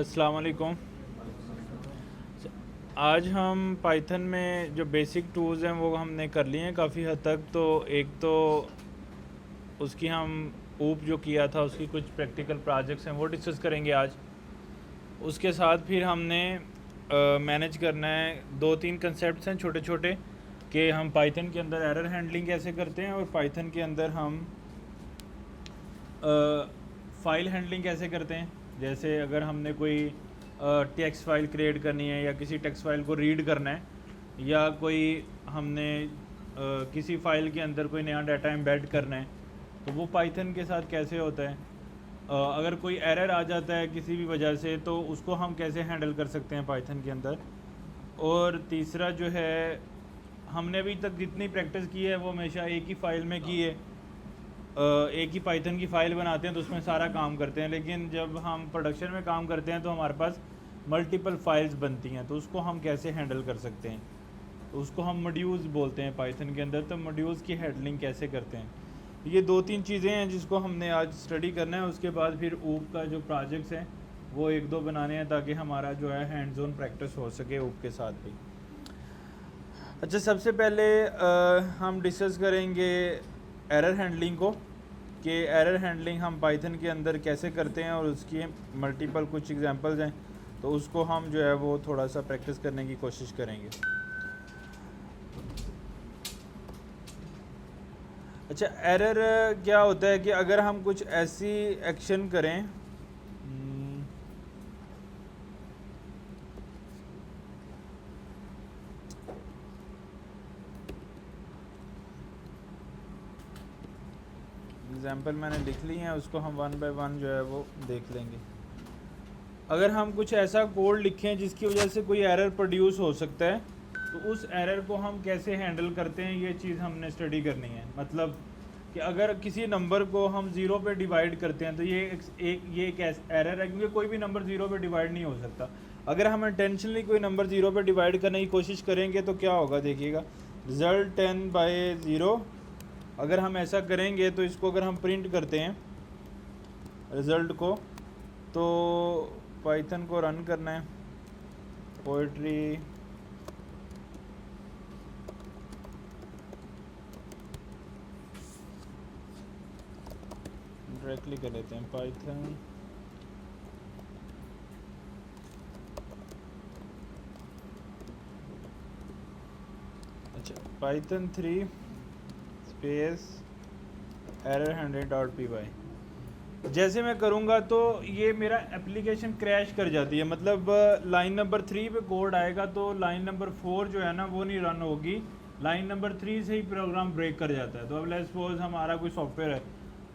अस्सलाम वालेकुम। आज हम पाइथन में जो बेसिक टूल्स हैं वो हमने कर लिए हैं काफ़ी हद तक। तो एक तो उसकी हम ऊप जो किया था उसकी कुछ प्रैक्टिकल प्रोजेक्ट्स हैं वो डिस्कस करेंगे आज। उसके साथ फिर हमने मैनेज करना है दो तीन कंसेप्ट्स हैं छोटे छोटे कि हम पाइथन के अंदर एरर हैंडलिंग कैसे करते हैं और पाइथन के अंदर हम फ़ाइल हैंडलिंग कैसे करते हैं। जैसे अगर हमने कोई टेक्स्ट फाइल क्रिएट करनी है या किसी टेक्स्ट फाइल को रीड करना है या कोई हमने किसी फ़ाइल के अंदर कोई नया डाटा एम्बेड करना है तो वो पाइथन के साथ कैसे होता है। अगर कोई एरर आ जाता है किसी भी वजह से तो उसको हम कैसे हैंडल कर सकते हैं पाइथन के अंदर। और तीसरा जो है हमने अभी तक जितनी प्रैक्टिस की है वो हमेशा एक ही फ़ाइल में की है। एक ही पाइथन की फ़ाइल बनाते हैं तो उसमें सारा काम करते हैं, लेकिन जब हम प्रोडक्शन में काम करते हैं तो हमारे पास मल्टीपल फाइल्स बनती हैं तो उसको हम कैसे हैंडल कर सकते हैं। तो उसको हम मॉड्यूल्स बोलते हैं पाइथन के अंदर। तो मॉड्यूल्स की हैंडलिंग कैसे करते हैं, ये दो तीन चीज़ें हैं जिसको हमने आज स्टडी करना है। उसके बाद फिर ऊप का जो प्रोजेक्ट्स हैं वो एक दो बनाने हैं ताकि हमारा जो है हैंड्स ऑन प्रैक्टिस हो सके ऊप के साथ भी। अच्छा, सबसे पहले हम डिस्कस करेंगे एरर हैंडलिंग को कि एरर हैंडलिंग हम पाइथन के अंदर कैसे करते हैं और उसकी मल्टीपल कुछ एग्जांपल्स हैं तो उसको हम जो है वो थोड़ा सा प्रैक्टिस करने की कोशिश करेंगे। अच्छा, एरर क्या होता है कि अगर हम कुछ ऐसी एक्शन करें एग्जाम्पल मैंने लिख ली हैं, उसको हम वन बाय वन जो है वो देख लेंगे। अगर हम कुछ ऐसा कोड लिखें जिसकी वजह से कोई एरर प्रोड्यूस हो सकता है तो उस एरर को हम कैसे हैंडल करते हैं ये चीज़ हमने स्टडी करनी है। मतलब कि अगर किसी नंबर को हम ज़ीरो पे डिवाइड करते हैं तो ये एक एरर है, क्योंकि कोई भी नंबर ज़ीरो पे डिवाइड नहीं हो सकता। अगर हम इंटेंशनली कोई नंबर ज़ीरो पे डिवाइड करने की कोशिश करेंगे तो क्या होगा, देखिएगा रिज़ल्ट 10/0। अगर हम ऐसा करेंगे तो इसको अगर हम प्रिंट करते हैं रिज़ल्ट को तो पाइथन को रन करना है, पोएट्री डायरेक्टली कर लेते हैं पाइथन अच्छा पाइथन 3 स्पेस एरर हैंडलिंग.py। जैसे मैं करूँगा तो ये मेरा एप्लीकेशन क्रैश कर जाती है। मतलब लाइन नंबर 3 पे कोड आएगा तो लाइन नंबर 4 जो है ना वो नहीं रन होगी, लाइन नंबर 3 से ही प्रोग्राम ब्रेक कर जाता है। तो अब लेट्स सपोज हमारा कोई सॉफ्टवेयर है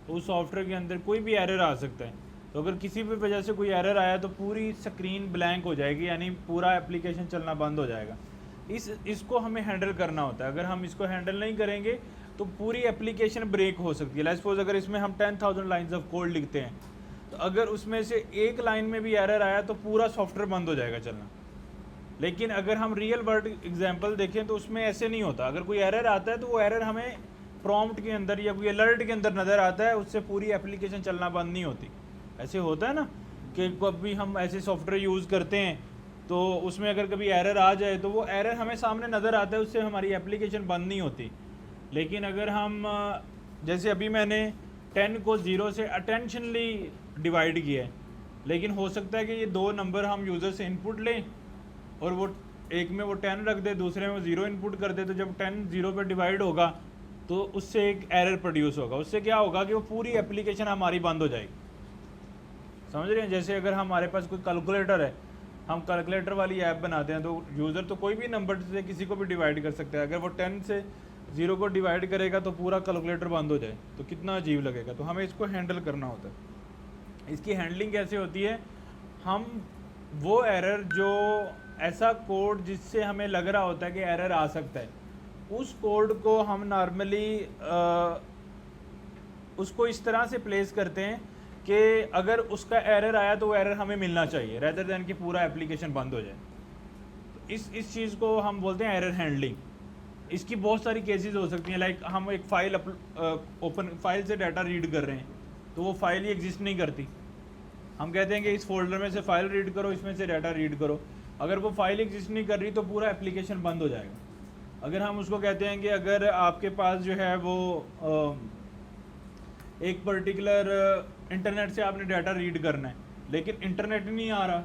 तो उस सॉफ्टवेयर के अंदर कोई भी एरर आ सकता है। तो अगर किसी भी वजह से कोई एरर आया तो पूरी स्क्रीन ब्लैंक हो जाएगी, यानी पूरा एप्लीकेशन चलना बंद हो जाएगा। इसको हमें हैंडल करना होता है। अगर हम इसको हैंडल नहीं करेंगे तो पूरी एप्लीकेशन ब्रेक हो सकती है। लेट्स सपोज अगर इसमें हम 10,000 लाइन्स ऑफ कोड लिखते हैं तो अगर उसमें से एक लाइन में भी एरर आया तो पूरा सॉफ्टवेयर बंद हो जाएगा चलना। लेकिन अगर हम रियल वर्ल्ड एग्जांपल देखें तो उसमें ऐसे नहीं होता। अगर कोई एरर आता है तो वो एरर हमें प्रॉम्प्ट के अंदर या कोई अलर्ट के अंदर नज़र आता है, उससे पूरी एप्लीकेशन चलना बंद नहीं होती। ऐसे होता है ना कि कभी हम ऐसे सॉफ्टवेयर यूज़ करते हैं तो उसमें अगर कभी एरर आ जाए तो वो एरर हमें सामने नज़र आता है, उससे हमारी एप्लीकेशन बंद नहीं होती। लेकिन अगर हम जैसे अभी मैंने 10 को 0 से अटेंशनली डिवाइड किया है, लेकिन हो सकता है कि ये दो नंबर हम यूज़र से इनपुट लें और वो एक में वो 10 रख दे, दूसरे में वो 0 इनपुट कर दे। तो जब 10 0 पे डिवाइड होगा तो उससे एक एरर प्रोड्यूस होगा। उससे क्या होगा कि वो पूरी एप्लीकेशन हमारी बंद हो जाएगी। समझ रहे हैं? जैसे अगर हमारे पास कोई कैलकुलेटर है, हम कैलकुलेटर वाली ऐप बनाते हैं तो यूज़र तो कोई भी नंबर से किसी को भी डिवाइड कर सकता है। अगर वो 10 से 0 को डिवाइड करेगा तो पूरा कैलकुलेटर बंद हो जाए तो कितना अजीब लगेगा। तो हमें इसको हैंडल करना होता है। इसकी हैंडलिंग कैसे होती है, हम वो एरर जो ऐसा कोड जिससे हमें लग रहा होता है कि एरर आ सकता है, उस कोड को हम नॉर्मली उसको इस तरह से प्लेस करते हैं कि अगर उसका एरर आया तो वो एरर हमें मिलना चाहिए रेदर देन कि पूरा एप्लीकेशन बंद हो जाए। तो इस चीज़ को हम बोलते हैं एरर हैंडलिंग। इसकी बहुत सारी केसेस हो सकती हैं। लाइक हम एक फाइल से डाटा रीड कर रहे हैं तो वो फाइल ही एग्जिस्ट नहीं करती, हम कहते हैं कि इस फोल्डर में से फाइल रीड करो, इसमें से डाटा रीड करो। अगर वो फाइल एग्जिस्ट नहीं कर रही तो पूरा एप्लीकेशन बंद हो जाएगा। अगर हम उसको कहते हैं कि अगर आपके पास जो है वो एक पर्टिकुलर इंटरनेट से आपने डाटा रीड करना है लेकिन इंटरनेट नहीं आ रहा,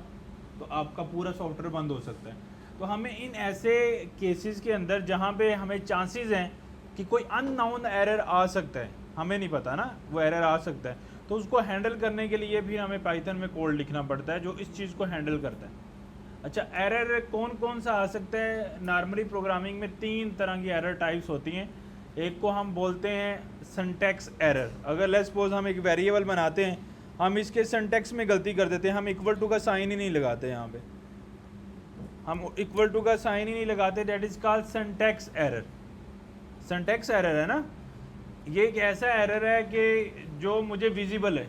तो आपका पूरा सॉफ्टवेयर बंद हो सकता है। तो हमें इन ऐसे केसेस के अंदर जहाँ पे हमें चांसेस हैं कि कोई अननोन एरर आ सकता है, हमें नहीं पता ना वो एरर आ सकता है, तो उसको हैंडल करने के लिए भी हमें पाइथन में कोड लिखना पड़ता है जो इस चीज़ को हैंडल करता है। अच्छा, एरर कौन कौन सा आ सकता है? नॉर्मली प्रोग्रामिंग में 3 तरह की एरर टाइप्स होती हैं। एक को हम बोलते हैं सिंटैक्स एरर। अगर लेट्स सपोज हम एक वेरिएबल बनाते हैं, हम इसके सिंटैक्स में गलती कर देते हैं, हम इक्वल टू का साइन ही नहीं लगाते, यहाँ पे हम इक्वल टू का साइन ही नहीं लगाते, that is called syntax error. Syntax error है ना, ये एक ऐसा एरर है कि जो मुझे विजिबल है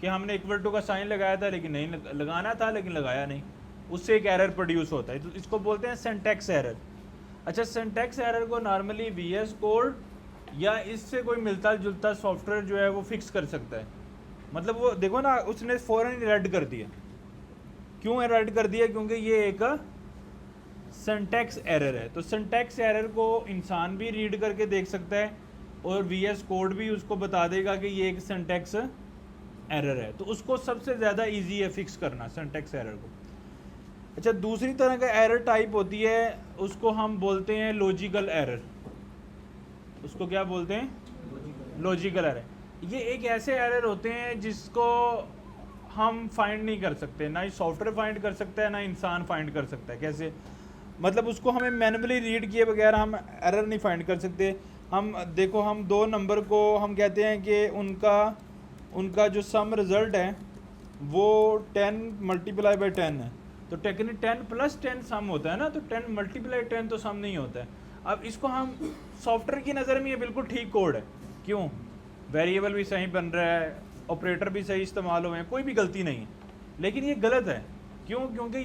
कि हमने इक्वल टू का साइन लगाया था लेकिन नहीं लगाना था, लेकिन लगाया नहीं, उससे एक एरर प्रोड्यूस होता है, तो इसको बोलते हैं सिंटैक्स एरर। अच्छा, सिंटैक्स एरर को नॉर्मली VS कोड या इससे कोई मिलता जुलता सॉफ्टवेयर जो है वो फिक्स कर सकता है। मतलब वो देखो ना, उसने फ़ौरन रेड कर दिया। क्यों रेड कर दिया? क्योंकि ये एक सिंटैक्स एरर है। तो सिंटैक्स एरर को इंसान भी रीड करके देख सकता है और VS कोड भी उसको बता देगा कि ये एक सिंटैक्स एरर है, तो उसको सबसे ज़्यादा ईजी है फिक्स करना सिंटैक्स एरर को। अच्छा, दूसरी तरह का एरर टाइप होती है, उसको हम बोलते हैं लॉजिकल एरर। उसको क्या बोलते हैं? Logical error. ये एक ऐसे एरर होते हैं जिसको हम फाइंड नहीं कर सकते, ना ही सॉफ्टवेयर फाइंड कर सकता है ना इंसान फाइंड कर सकता है। कैसे? मतलब उसको हमें मैनुअली रीड किए बगैर हम एरर नहीं फाइंड कर सकते। हम देखो, हम 2 नंबर को हम कहते हैं कि उनका जो सम रिज़ल्ट है वो 10 × 10 है, तो टेक्निक 10 + 10 सम होता है ना, तो 10 × 10 तो सम नहीं होता है। अब इसको हम सॉफ्टवेयर की नज़र में ये बिल्कुल ठीक कोड है। क्यों? वेरिएबल भी सही बन रहा है, ऑपरेटर भी सही इस्तेमाल हुए हैं, कोई भी गलती नहीं है, लेकिन ये गलत है। क्यों? क्योंकि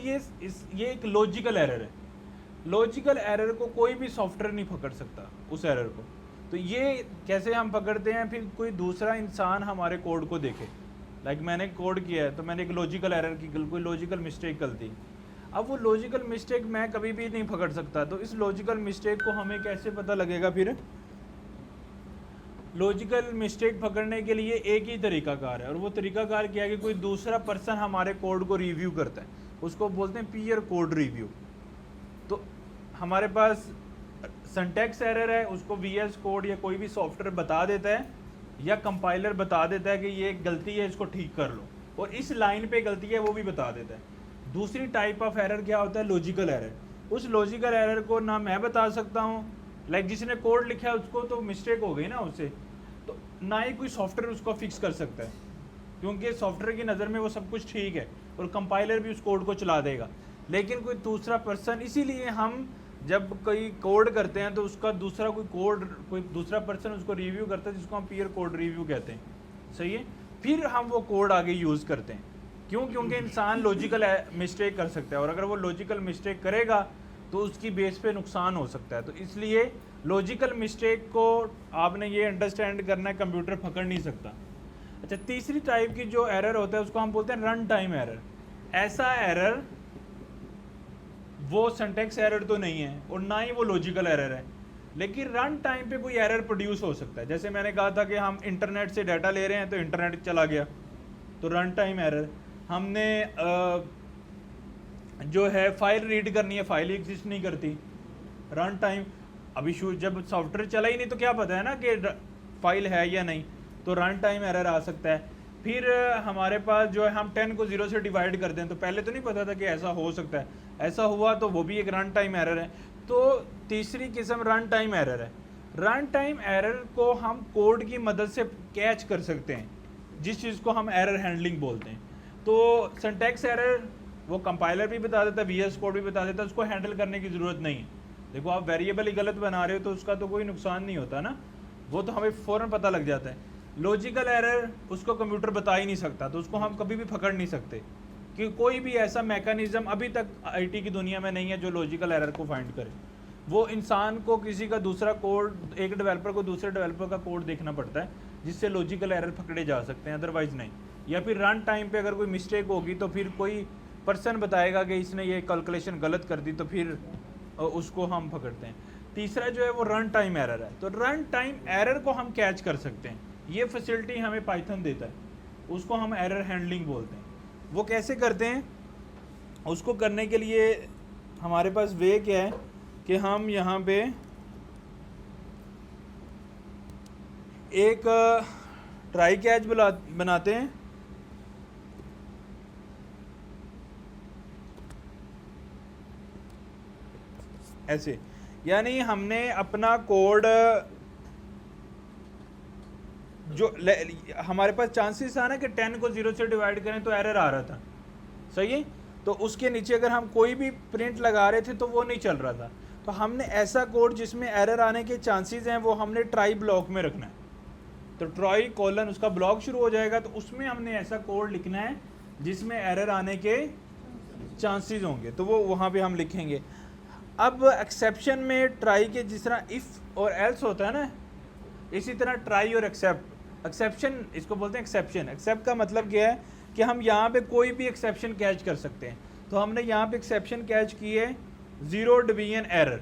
ये एक लॉजिकल एरर है। लॉजिकल एरर को कोई भी सॉफ्टवेयर नहीं पकड़ सकता उस एरर को। तो ये कैसे हम पकड़ते हैं? फिर कोई दूसरा इंसान हमारे कोड को देखे, लाइक मैंने कोड किया है तो मैंने एक लॉजिकल एरर की, कोई लॉजिकल मिस्टेक कर दी। अब वो लॉजिकल मिस्टेक मैं कभी भी नहीं पकड़ सकता, तो इस लॉजिकल मिस्टेक को हमें कैसे पता लगेगा? फिर लॉजिकल मिस्टेक पकड़ने के लिए एक ही तरीकाकार है, और वो तरीकाकार क्या है कि कोई दूसरा पर्सन हमारे कोड को रिव्यू करता है, उसको बोलते हैं पीयर कोड रिव्यू। तो हमारे पास सिंटैक्स एरर है, उसको VS कोड या कोई भी सॉफ्टवेयर बता देता है या कंपाइलर बता देता है कि ये गलती है, इसको ठीक कर लो, और इस लाइन पे गलती है वो भी बता देता है। दूसरी टाइप ऑफ एरर क्या होता है? Logical error. उस लॉजिकल एरर को ना मैं बता सकता हूँ, लाइक जिसने कोड लिखा है उसको तो मिस्टेक हो गई ना उससे, तो ना ही कोई सॉफ्टवेयर उसको फिक्स कर सकता है, क्योंकि सॉफ्टवेयर की नज़र में वो सब कुछ ठीक है और कंपाइलर भी उस कोड को चला देगा, लेकिन कोई दूसरा पर्सन, इसीलिए हम जब कोई कोड करते हैं तो उसका कोई दूसरा पर्सन उसको रिव्यू करता है, जिसको हम पीयर कोड रिव्यू कहते हैं। सही है? फिर हम वो कोड आगे यूज़ करते हैं। क्यों? क्योंकि इंसान लॉजिकल मिस्टेक कर सकता है, और अगर वो लॉजिकल मिस्टेक करेगा तो उसकी बेस पे नुकसान हो सकता है। तो इसलिए लॉजिकल मिस्टेक को आपने ये अंडरस्टैंड करना है, कंप्यूटर पकड़ नहीं सकता। अच्छा, तीसरी टाइप की जो एरर होता है उसको हम बोलते हैं रन टाइम एरर। ऐसा एरर वो सिंटैक्स एरर तो नहीं है और ना ही वो लॉजिकल एरर है, लेकिन रन टाइम पे कोई एरर प्रोड्यूस हो सकता है। जैसे मैंने कहा था कि हम इंटरनेट से डाटा ले रहे हैं तो इंटरनेट चला गया, तो रन टाइम एरर। हमने जो है फाइल रीड करनी है, फाइल एग्जिस्ट नहीं करती, रन टाइम। अभी जब सॉफ्टवेयर चला ही नहीं तो क्या पता है ना कि फाइल है या नहीं, तो रन टाइम एरर आ सकता है। फिर हमारे पास जो है हम 10 को 0 से डिवाइड करते हैं, तो पहले तो नहीं पता था कि ऐसा हो सकता है, ऐसा हुआ तो वो भी एक रन टाइम एरर है। तो तीसरी किस्म रन टाइम एरर है। रन टाइम एरर को हम कोड की मदद से कैच कर सकते हैं, जिस चीज़ को हम एरर हैंडलिंग बोलते हैं। तो सिंटैक्स एरर वो कंपाइलर भी बता देता है, VS कोड भी बता देता है, उसको हैंडल करने की ज़रूरत नहीं है। देखो, आप वेरिएबल ही गलत बना रहे हो तो उसका तो कोई नुकसान नहीं होता ना, वो तो हमें फ़ौरन पता लग जाता है। लॉजिकल एरर उसको कंप्यूटर बता ही नहीं सकता, तो उसको हम कभी भी पकड़ नहीं सकते, कि कोई भी ऐसा मैकेनिज़्म अभी तक IT की दुनिया में नहीं है जो लॉजिकल एरर को फाइंड करे। वो इंसान को किसी का दूसरा कोड, एक डेवलपर को दूसरे डेवलपर का कोड देखना पड़ता है जिससे लॉजिकल एरर पकड़े जा सकते हैं, अदरवाइज़ नहीं। या फिर रन टाइम पे अगर कोई मिस्टेक होगी तो फिर कोई पर्सन बताएगा कि इसने ये कैलकुलेशन गलत कर दी, तो फिर उसको हम पकड़ते हैं। तीसरा जो है वो रन टाइम एरर है। तो रन टाइम एरर को हम कैच कर सकते हैं, ये फैसिलिटी हमें पाइथन देता है, उसको हम एरर हैंडलिंग बोलते हैं। वो कैसे करते हैं, उसको करने के लिए हमारे पास वे क्या है कि हम यहाँ पे एक ट्राई कैच बनाते हैं। ऐसे यानी हमने अपना कोड जो हमारे पास चांसेस था ना कि 10 को 0 से डिवाइड करें तो एरर आ रहा था, सही है। तो उसके नीचे अगर हम कोई भी प्रिंट लगा रहे थे तो वो नहीं चल रहा था। तो हमने ऐसा कोड जिसमें एरर आने के चांसेस हैं वो हमने ट्राई ब्लॉक में रखना है। तो ट्राई कोलन उसका ब्लॉक शुरू हो जाएगा, तो उसमें हमने ऐसा कोड लिखना है जिसमें एरर आने के चांसेस होंगे, तो वो वहाँ पे हम लिखेंगे। अब एक्सेप्शन में ट्राई के जिस तरह इफ़ और एल्स होता है ना, इसी तरह ट्राई और एक्सेप्शन इसको बोलते हैं एक्सेप्शन। एक्सेप्ट का मतलब क्या है कि हम यहाँ पे कोई भी एक्सेप्शन कैच कर सकते हैं। तो हमने यहाँ पे एक्सेप्शन कैच की है 0 डिवीजन एरर।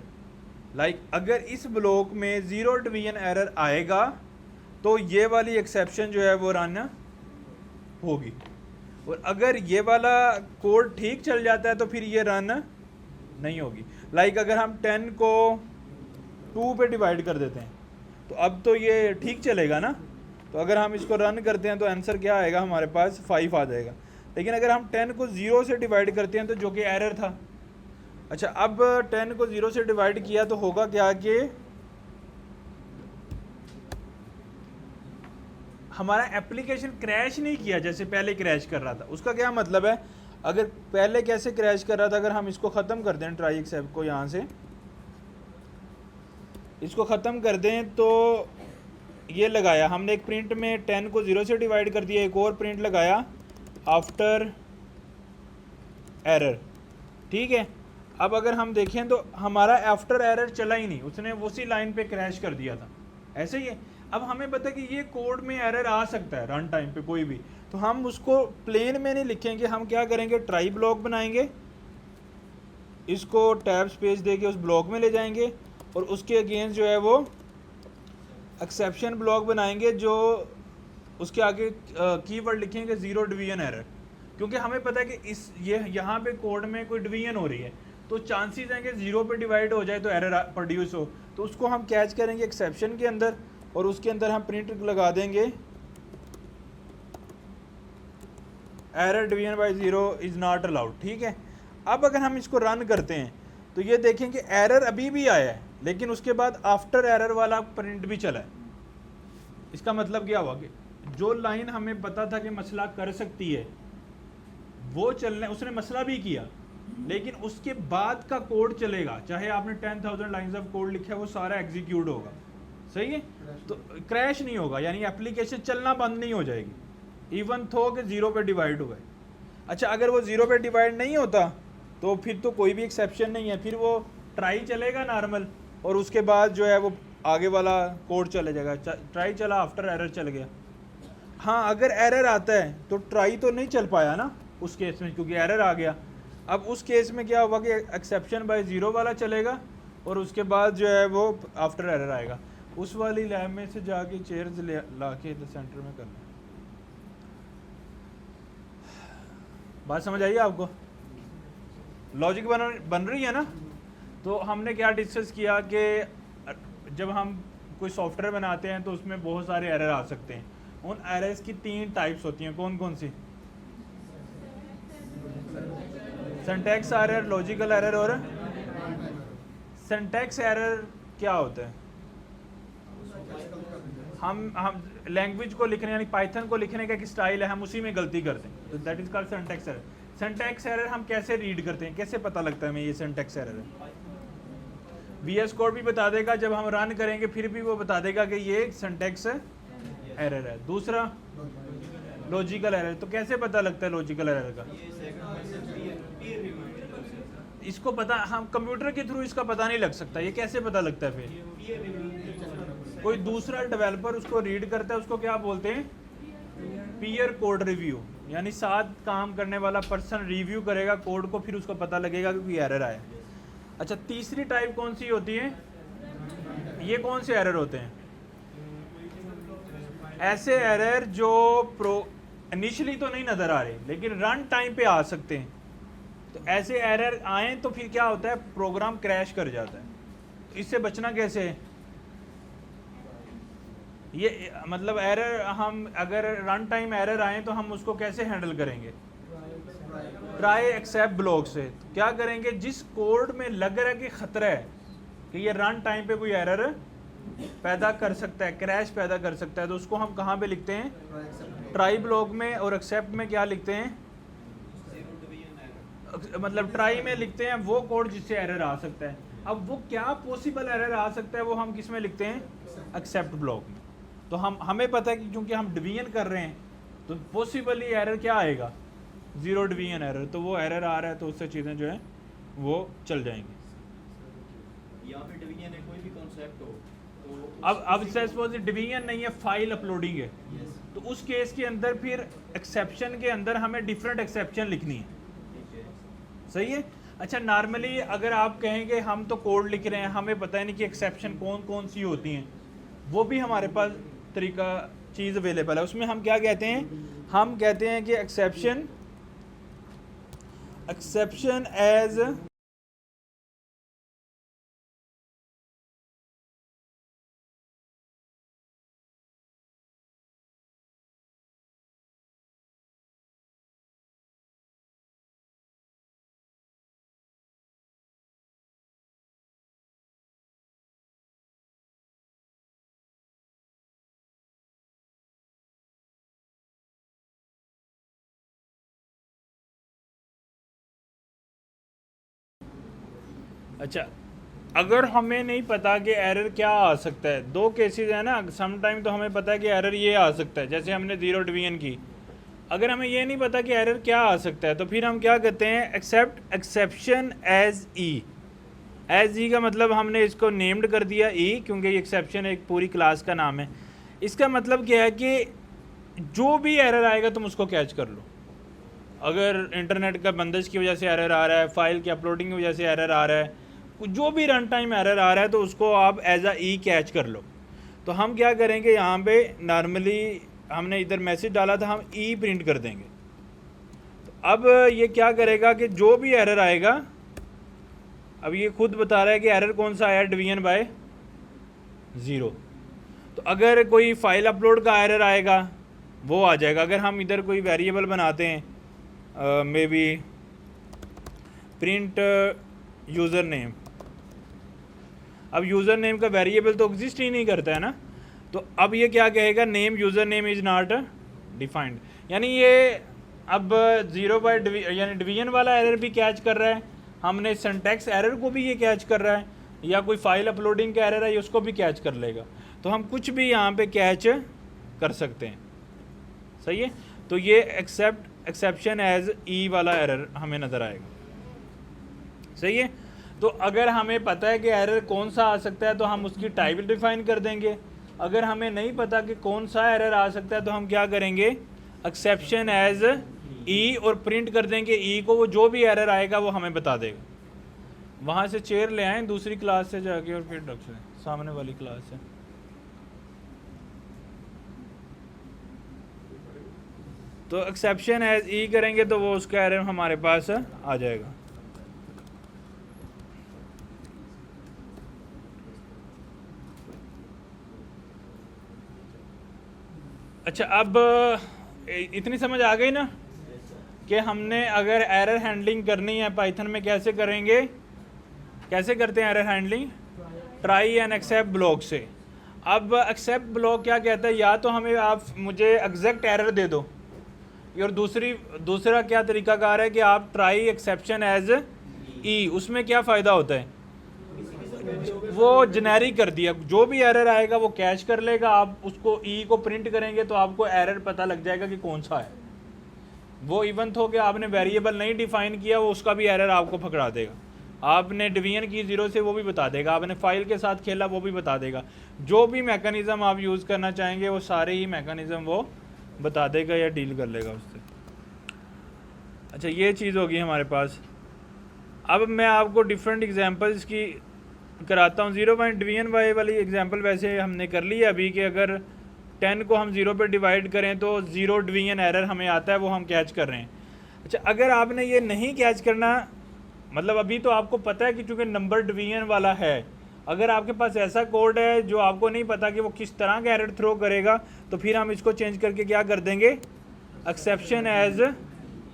लाइक अगर इस ब्लॉक में 0 डिवीजन एरर आएगा तो ये वाली एक्सेप्शन जो है वो रन होगी, और अगर ये वाला कोड ठीक चल जाता है तो फिर ये रन नहीं होगी। लाइक अगर हम 10 को 2 पे डिवाइड कर देते हैं तो अब तो ये ठीक चलेगा ना। तो अगर हम इसको रन करते हैं तो आंसर क्या आएगा, हमारे पास 5 आ जाएगा। लेकिन अगर हम 10 को 0 से डिवाइड करते हैं तो जो कि एरर था। अच्छा, अब 10 को 0 से डिवाइड किया तो होगा क्या कि हमारा एप्लीकेशन क्रैश नहीं किया जैसे पहले क्रैश कर रहा था। उसका क्या मतलब है, अगर पहले कैसे क्रैश कर रहा था, अगर हम इसको ख़त्म कर दें ट्राई एक्सेप्ट को, यहाँ से इसको ख़त्म कर दें तो ये लगाया हमने एक प्रिंट में 10 को 0 से डिवाइड कर दिया, एक और प्रिंट लगाया आफ्टर एरर, ठीक है। अब अगर हम देखें तो हमारा आफ्टर एरर चला ही नहीं, उसने उसी लाइन पे क्रैश कर दिया था, ऐसे ही है। अब हमें पता कि ये कोड में एरर आ सकता है रन टाइम पे कोई भी, तो हम उसको प्लेन में नहीं लिखेंगे, हम क्या करेंगे ट्राई ब्लॉक बनाएंगे, इसको टैब स्पेस देके उस ब्लॉक में ले जाएंगे और उसके अगेंस्ट जो है वो एक्सेप्शन ब्लॉक बनाएंगे, जो उसके आगे कीवर्ड लिखेंगे 0 डिवीजन एरर, क्योंकि हमें पता है कि इस यहाँ पे कोड में कोई डिवीजन हो रही है तो चांसेस हैं कि 0 पे डिवाइड हो जाए तो एरर प्रोड्यूस हो। तो उसको हम कैच करेंगे एक्सेप्शन के अंदर और उसके अंदर हम प्रिंट लगा देंगे error division bye 0 is not allowed, ठीक है। अब अगर हम इसको रन करते हैं तो ये देखें कि एरर अभी भी आया है, लेकिन उसके बाद आफ्टर एरर वाला प्रिंट भी चला है। इसका मतलब क्या हुआ कि जो लाइन हमें पता था कि मसला कर सकती है वो चलने, उसने मसला भी किया, लेकिन उसके बाद का कोड चलेगा, चाहे आपने 10,000 लाइंस ऑफ कोड लिखा है वो सारा एग्जीक्यूट होगा, सही है। तो क्रैश नहीं होगा, यानी एप्लीकेशन चलना बंद नहीं हो जाएगी इवन थो कि 0 पे डिवाइड हुआ है। अच्छा, अगर वो 0 पे डिवाइड नहीं होता तो फिर तो कोई भी एक्सेप्शन नहीं है, फिर वो ट्राई चलेगा नॉर्मल और उसके बाद जो है वो आगे वाला कोड चले जाएगा। ट्राई चला, आफ्टर एरर चल गया। हाँ, अगर एरर आता है तो ट्राई तो नहीं चल पाया ना उस केस में, क्योंकि एरर आ गया। अब उस केस में क्या होगा कि एक्सेप्शन बाय 0 वाला चलेगा और उसके बाद जो है वो आफ्टर एरर आएगा। उस वाली लैब में से जाके चेयर्स ला के सेंटर में करना। बात समझ आई आपको? लॉजिक बन रही है ना? तो हमने क्या डिस्कस किया कि जब हम कोई सॉफ्टवेयर बनाते हैं तो उसमें बहुत सारे एरर आ सकते हैं। उन एरर्स की 3 टाइप्स होती हैं, कौन कौन सी? सिंटैक्स एरर, लॉजिकल एरर और सिंटैक्स एरर क्या होता है? हम लैंग्वेज को लिखने यानी पाइथन को लिखने का एक स्टाइल है, हम उसी में गलती करते हैं, तो that is called syntax error. Syntax error हम कैसे रीड करते हैं, कैसे पता लगता है हमें ये सिंटैक्स एरर है? VS कोड भी बता देगा, जब हम रन करेंगे फिर भी वो बता देगा कि ये सिंटैक्स एरर है। दूसरा लॉजिकल एरर, तो कैसे पता लगता है लॉजिकल एरर का? इसको पता, हम कंप्यूटर के थ्रू इसका पता नहीं लग सकता, ये कैसे पता लगता है? फिर कोई दूसरा डेवलपर उसको रीड करता है, उसको क्या बोलते हैं? पीयर कोड रिव्यू, यानी साथ काम करने वाला पर्सन रिव्यू करेगा कोड को, फिर उसको पता लगेगा कि कोई एरर आया। अच्छा, तीसरी टाइप कौन सी होती है? ये कौन से एरर होते हैं? ऐसे एरर जो इनिशियली तो नहीं नज़र आ रहे लेकिन रन टाइम पे आ सकते हैं। तो ऐसे एरर आए तो फिर क्या होता है, प्रोग्राम क्रैश कर जाता है। तो इससे बचना कैसे है? ये मतलब एरर, हम अगर रन टाइम एरर आए तो हम उसको कैसे हैंडल करेंगे? ट्राई एक्सेप्ट ब्लॉक से। तो क्या करेंगे, जिस कोड में लग रहा है कि खतरा है कि ये रन टाइम पे कोई एरर पैदा कर सकता है, क्रैश पैदा कर सकता है, तो उसको हम कहाँ पे लिखते हैं? ट्राई ब्लॉक में। और एक्सेप्ट में क्या लिखते हैं? मतलब ट्राई में लिखते हैं वो कोड जिससे एरर आ सकता है। अब वो क्या पॉसिबल एरर आ सकता है वो हम किस में लिखते हैं? एक्सेप्ट ब्लॉक में। तो हमें पता है कि क्योंकि हम डिवीजन कर रहे हैं तो पॉसिबली एरर क्या आएगा? Zero division error. तो वो एरर आ रहा है तो उससे चीज़ें जो है वो चल जाएंगी। यहाँ पे डिवीजन है, कोई भी कॉन्सेप्ट हो तो अब सपोज डिवीजन नहीं है, फाइल अपलोडिंग है, तो उस केस के अंदर फिर एक्सेप्शन के अंदर हमें डिफरेंट एक्सेप्शन लिखनी है। सही है। अच्छा, नॉर्मली अगर आप कहेंगे हम तो कोड लिख रहे हैं, हमें पता है नहीं कि एक्सेप्शन कौन कौन सी होती हैं, वो भी हमारे पास तरीका चीज़ अवेलेबल है। उसमें हम क्या कहते हैं? हम कहते हैं कि एक्सेप्शन एज अच्छा, अगर हमें नहीं पता कि एरर क्या आ सकता है, दो केसेस है ना। सम टाइम तो हमें पता है कि एरर ये आ सकता है, जैसे हमने ज़ीरो डिवीजन की। अगर हमें ये नहीं पता कि एरर क्या आ सकता है तो फिर हम क्या कहते हैं? एक्सेप्ट एक्सेप्शन एज ई। एज ई का मतलब हमने इसको नेम्ड कर दिया ई, क्योंकि ये एक्सेप्शन एक पूरी क्लास का नाम है। इसका मतलब क्या है कि जो भी एरर आएगा तुम उसको कैच कर लो। अगर इंटरनेट का बंदिश की वजह से एरर आ रहा है, फाइल की अपलोडिंग की वजह से एरर आ रहा है, जो भी रन टाइम एरर आ रहा है तो उसको आप एज अ ई कैच कर लो। तो हम क्या करेंगे, यहाँ पे नॉर्मली हमने इधर मैसेज डाला था, हम ई प्रिंट कर देंगे। तो अब ये क्या करेगा कि जो भी एरर आएगा, अब ये खुद बता रहा है कि एरर कौन सा आया, डिवीजन बाय ज़ीरो। तो अगर कोई फाइल अपलोड का एरर आएगा वो आ जाएगा। अगर हम इधर कोई वेरिएबल बनाते हैं, may be print user name, अब यूज़र नेम का वेरिएबल तो एग्जिस्ट ही नहीं करता है ना। तो अब ये क्या कहेगा, name user name is not defined, यानी ये अब ज़ीरो बाय यानी डिवीजन वाला एरर भी कैच कर रहा है, हमने सिंटैक्स एरर को भी ये कैच कर रहा है, या कोई फाइल अपलोडिंग का एरर है उसको भी कैच कर लेगा। तो हम कुछ भी यहाँ पे कैच कर सकते हैं। सही है। तो ये एक्सेप्शन एज ई वाला एरर हमें नज़र आएगा। सही है। तो अगर हमें पता है कि एरर कौन सा आ सकता है तो हम उसकी टाइप डिफाइन कर देंगे। अगर हमें नहीं पता कि कौन सा एरर आ सकता है तो हम क्या करेंगे, एक्सेप्शन एज ई और प्रिंट कर देंगे ई को, वो जो भी एरर आएगा वो हमें बता देगा। वहाँ से चेयर ले आएँ दूसरी क्लास से जाके और फिर रख लें सामने वाली क्लास से। तो एक्सेप्शन एज ई करेंगे तो वो उसका एरर हमारे पास आ जाएगा। अच्छा, अब इतनी समझ आ गई ना कि हमने अगर एरर हैंडलिंग करनी है पाइथन में कैसे करेंगे, कैसे करते हैं error handling, try and except block से। अब एक्सेप्ट ब्लॉक क्या कहता है, या तो हमें आप मुझे एग्जैक्ट एरर दे दो, और दूसरा क्या तरीकाकार है कि आप ट्राई एक्सेप्शन एज ई। उसमें क्या फ़ायदा होता है, वो जेनेरिक कर दिया, जो भी एरर आएगा वो कैच कर लेगा, आप उसको ई को प्रिंट करेंगे तो आपको एरर पता लग जाएगा कि कौन सा है। वो इवन हो कि आपने वेरिएबल नहीं डिफाइन किया वो उसका भी एरर आपको पकड़ा देगा। आपने डिवीजन की ज़ीरो से वो भी बता देगा, आपने फाइल के साथ खेला वो भी बता देगा। जो भी मैकेनिज़्म आप यूज़ करना चाहेंगे वो सारे ही मैकेनिज़्म वो बता देगा या डील कर लेगा उससे। अच्छा ये चीज़ होगी हमारे पास। अब मैं आपको डिफरेंट एग्जांपल्स की कराता हूँ। 0.dn वाली एग्जांपल वैसे हमने कर ली है अभी कि अगर 10 को हम 0 पे डिवाइड करें तो 0 डिवीजन एरर हमें आता है, वो हम कैच कर रहे हैं। अच्छा अगर आपने ये नहीं कैच करना, मतलब अभी तो आपको पता है कि चूँकि नंबर डिवीजन वाला है, अगर आपके पास ऐसा कोड है जो आपको नहीं पता कि वो किस तरह का एरर थ्रो करेगा, तो फिर हम इसको चेंज करके क्या कर देंगे, एक्सेप्शन एज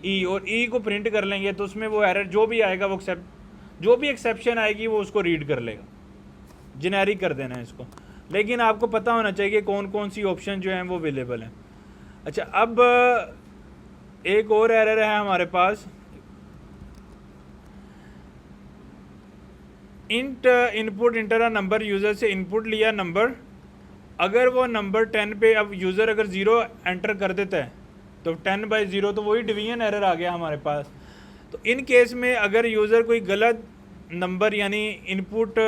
ई, और ई को प्रिंट कर लेंगे। तो उसमें वो एरर जो भी आएगा वो जो भी एक्सेप्शन आएगी वो उसको रीड कर लेगा। जेनेरिक कर देना है इसको, लेकिन आपको पता होना चाहिए कि कौन कौन सी ऑप्शन जो हैं वो अवेलेबल हैं। अच्छा अब एक और एरर है हमारे पास, int input enter a number, user से इनपुट लिया नंबर, अगर वो नंबर 10 पे, अब यूज़र अगर 0 एंटर कर देता है तो 10/0 तो वही डिवीजन एरर आ गया हमारे पास। तो इन केस में अगर यूज़र कोई गलत नंबर यानी इनपुट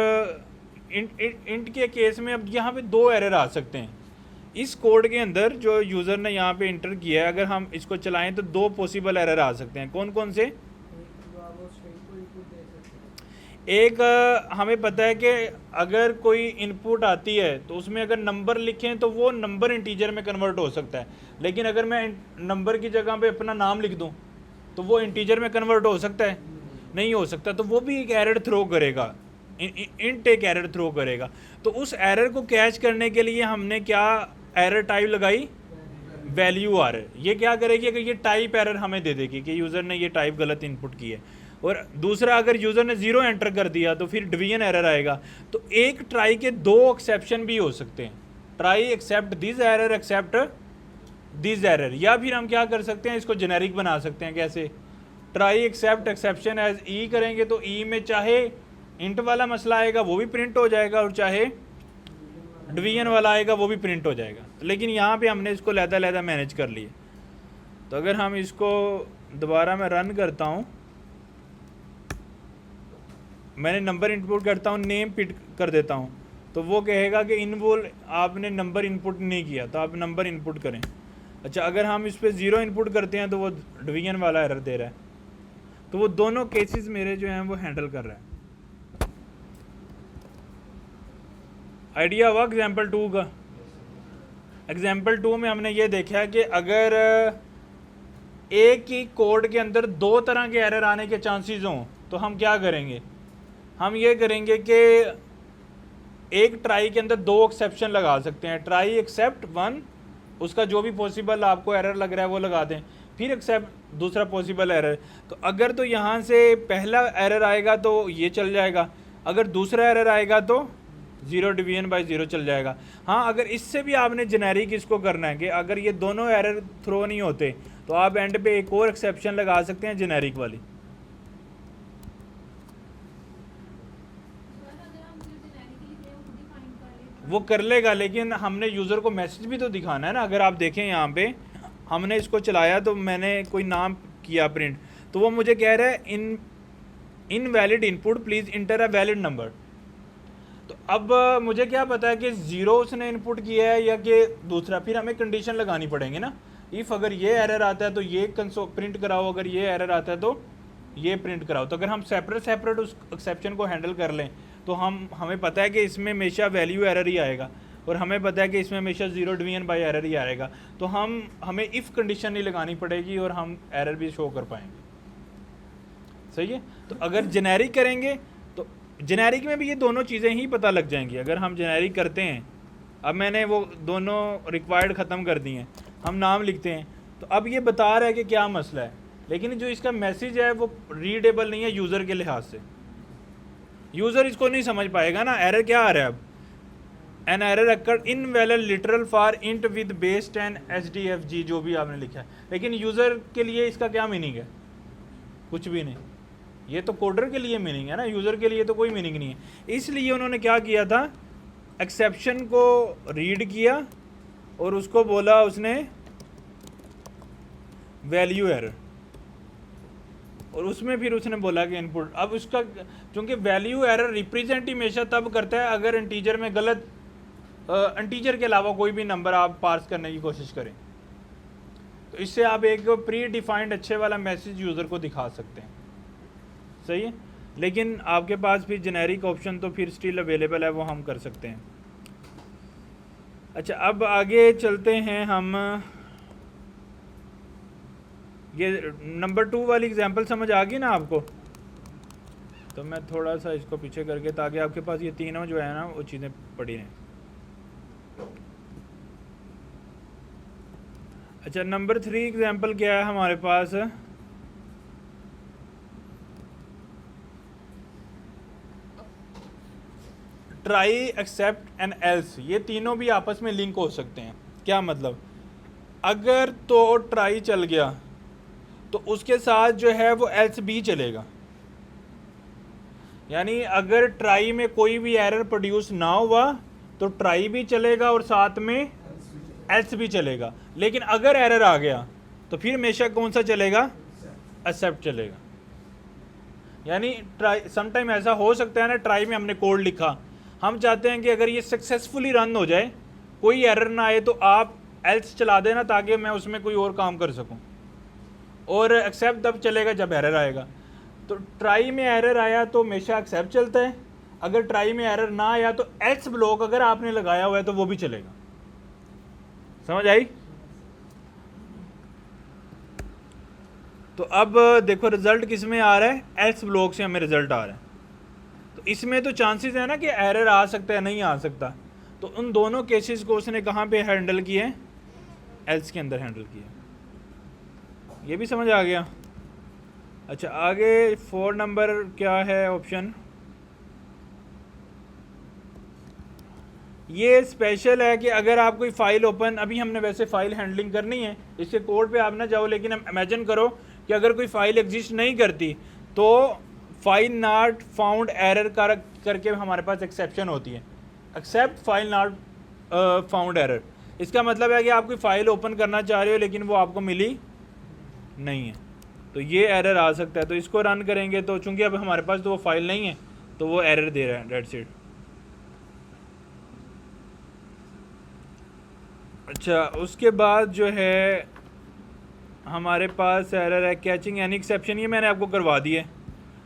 इंट के केस में, अब यहाँ पे 2 एरर आ सकते हैं इस कोड के अंदर जो यूज़र ने यहाँ पे इंटर किया है। अगर हम इसको चलाएं तो 2 पॉसिबल एरर आ सकते हैं। कौन कौन से? एक हमें पता है कि अगर कोई इनपुट आती है तो उसमें अगर नंबर लिखें तो वो नंबर इंटीजर में कन्वर्ट हो सकता है, लेकिन अगर मैं नंबर की जगह पे अपना नाम लिख दूं तो वो इंटीजर में कन्वर्ट हो सकता है? नहीं हो सकता। तो वो भी एक एरर थ्रो करेगा, इंट एक एरर थ्रो करेगा। तो उस एरर को कैच करने के लिए हमने क्या एरर टाइप लगाई, वैल्यू एरर। ये क्या करेगी, अगर ये टाइप एरर हमें दे देगी कि यूज़र ने ये टाइप गलत इनपुट की है। और दूसरा, अगर यूज़र ने 0 एंटर कर दिया तो फिर डिवीजन एरर आएगा। तो एक ट्राई के 2 एक्सेप्शन भी हो सकते हैं, try except this error, except this error. या फिर हम क्या कर सकते हैं, इसको जेनेरिक बना सकते हैं। कैसे? ट्राई एक्सेप्ट एक्सेप्शन एज ई करेंगे तो ई में चाहे इंट वाला मसला आएगा वो भी प्रिंट हो जाएगा, और चाहे डिवीजन वाला आएगा वो भी प्रिंट हो जाएगा। लेकिन यहाँ पे हमने इसको लहदा मैनेज कर लिए। तो अगर हम इसको दोबारा मैं रन करता हूँ, मैंने नंबर इनपुट करता हूँ, नेम पिट कर देता हूँ, तो वो कहेगा कि इनवोल आपने नंबर इनपुट नहीं किया तो आप नंबर इनपुट करें। अच्छा अगर हम इस पर 0 इनपुट करते हैं तो वो डिवीजन वाला एरर दे रहा है। तो वो दोनों केसेस मेरे जो हैं वो हैंडल कर रहा है। आइडिया हुआ एग्जाम्पल 2 का? एग्जाम्पल 2 में हमने ये देखा है कि अगर एक ही कोड के अंदर 2 तरह के एरर आने के चांसेस हों तो हम क्या करेंगे, हम ये करेंगे कि एक ट्राई के अंदर 2 एक्सेप्शन लगा सकते हैं। ट्राई एक्सेप्ट 1, उसका जो भी पॉसिबल आपको एरर लग रहा है वो लगा दें, फिर एक्सेप्ट दूसरा पॉसिबल एरर। तो अगर तो यहाँ से पहला एरर आएगा तो ये चल जाएगा, अगर दूसरा एरर आएगा तो 0 डिवीजन बाय 0 चल जाएगा। हाँ अगर इससे भी आपने जेनेरिक इसको करना है कि अगर ये दोनों एरर थ्रो नहीं होते तो आप एंड पे एक और एक्सेप्शन लगा सकते हैं जेनेरिक वाली। वो कर लेगा, लेकिन हमने यूज़र को मैसेज भी तो दिखाना है ना। अगर आप देखें यहाँ पे हमने इसको चलाया तो मैंने कोई नाम किया प्रिंट, तो वो मुझे कह रहा है invalid input, please inter a valid number. तो अब मुझे क्या पता है कि 0 उसने इनपुट किया है या कि दूसरा, फिर हमें कंडीशन लगानी पड़ेंगी ना। इफ़ अगर ये एरर आता है तो ये प्रिंट कराओ, अगर ये एरर आता है तो ये प्रिंट कराओ। तो अगर हम सेपरेट उस एक्सेप्शन को हैंडल कर लें तो हमें पता है कि इसमें हमेशा वैल्यू एरर ही आएगा, और हमें पता है कि इसमें हमेशा 0 डिवीजन बाय एरर ही आएगा। तो हमें इफ़ कंडीशन नहीं लगानी पड़ेगी और हम एरर भी शो कर पाएंगे। सही है। तो अगर जेनेरिक करेंगे तो जेनेरिक में भी ये दोनों चीज़ें ही पता लग जाएंगी। अगर हम जेनेरिक करते हैं, अब मैंने वो दोनों रिक्वायर्ड ख़त्म कर दिए हैं, हम नाम लिखते हैं, तो अब ये बता रहा है कि क्या मसला है, लेकिन जो इसका मैसेज है वो रीडेबल नहीं है यूज़र के लिहाज से। यूज़र इसको नहीं समझ पाएगा ना। एरर क्या आ रहा है अब, an error occur invalid literal for int with base 10 HDFG, जो भी आपने लिखा है, लेकिन यूज़र के लिए इसका क्या मीनिंग है? कुछ भी नहीं। ये तो कोडर के लिए मीनिंग है ना, यूज़र के लिए तो कोई मीनिंग नहीं है। इसलिए उन्होंने क्या किया था, एक्सेप्शन को रीड किया और उसको बोला उसने वैल्यू एरर, और उसमें फिर उसने बोला कि इनपुट। अब उसका क्योंकि वैल्यू एरर रिप्रेजेंट हमेशा तब करता है अगर इंटीजर में गलत, इंटीजर के अलावा कोई भी नंबर आप पार्स करने की कोशिश करें। तो इससे आप एक प्री डिफाइंड अच्छे वाला मैसेज यूज़र को दिखा सकते हैं, सही है। लेकिन आपके पास भी जेनेरिक ऑप्शन तो फिर स्टिल अवेलेबल है, वो हम कर सकते हैं। अच्छा, अब आगे चलते हैं हम। ये नंबर 2 वाली एग्जांपल समझ आ गई ना आपको? तो मैं थोड़ा सा इसको पीछे करके, ताकि आपके पास ये तीनों जो है ना वो चीज़ें पड़ी रहें। अच्छा, नंबर 3 एग्जांपल क्या है हमारे पास? ट्राई, एक्सेप्ट एंड एल्स, ये तीनों भी आपस में लिंक हो सकते हैं। क्या मतलब? अगर तो ट्राई चल गया तो उसके साथ जो है वो एल्स भी चलेगा। यानी अगर ट्राई में कोई भी एरर प्रोड्यूस ना हुआ तो ट्राई भी चलेगा और साथ में एल्स भी चलेगा। लेकिन अगर एरर आ गया तो फिर हमेशा कौन सा चलेगा? एक्सेप्ट चलेगा। यानी ट्राई, समटाइम ऐसा हो सकता है ना, ट्राई में हमने कोड लिखा, हम चाहते हैं कि अगर ये सक्सेसफुली रन हो जाए, कोई एरर ना आए, तो आप एल्स चला देना ताकि मैं उसमें कोई और काम कर सकूं। और एक्सेप्ट तब चलेगा जब एरर आएगा। तो ट्राई में एरर आया तो हमेशा एक्सेप्ट चलता है, अगर ट्राई में एरर ना आया तो एल्स ब्लॉक अगर आपने लगाया हुआ है तो वो भी चलेगा। समझ आई? तो अब देखो रिजल्ट किस में आ रहा है? एल्स ब्लॉक से हमें रिजल्ट आ रहा है। तो इसमें तो चांसेस है ना कि एरर आ सकता है, नहीं आ सकता। तो उन दोनों केसेस को उसने कहाँ पे हैंडल किए? एल्स के अंदर हैंडल किया। ये भी समझ आ गया? अच्छा, आगे 4 नंबर क्या है ऑप्शन? ये स्पेशल है कि अगर आप कोई फाइल ओपन, अभी हमने वैसे फाइल हैंडलिंग करनी है, इसके कोड पे आप ना जाओ, लेकिन इमेजिन करो कि अगर कोई फाइल एग्जिस्ट नहीं करती तो फाइल नॉट फाउंड एरर करके हमारे पास एक्सेप्शन होती है, except file not found error. इसका मतलब है कि आप कोई फाइल ओपन करना चाह रहे हो लेकिन वो आपको मिली नहीं है, तो ये एरर आ सकता है। तो इसको रन करेंगे तो चूंकि अब हमारे पास तो वो फाइल नहीं है तो वो एरर दे रहा है, डेट्स इट। अच्छा, उसके बाद जो है हमारे पास एरर है कैचिंग एनी एक्सेप्शन। ये मैंने आपको करवा दी है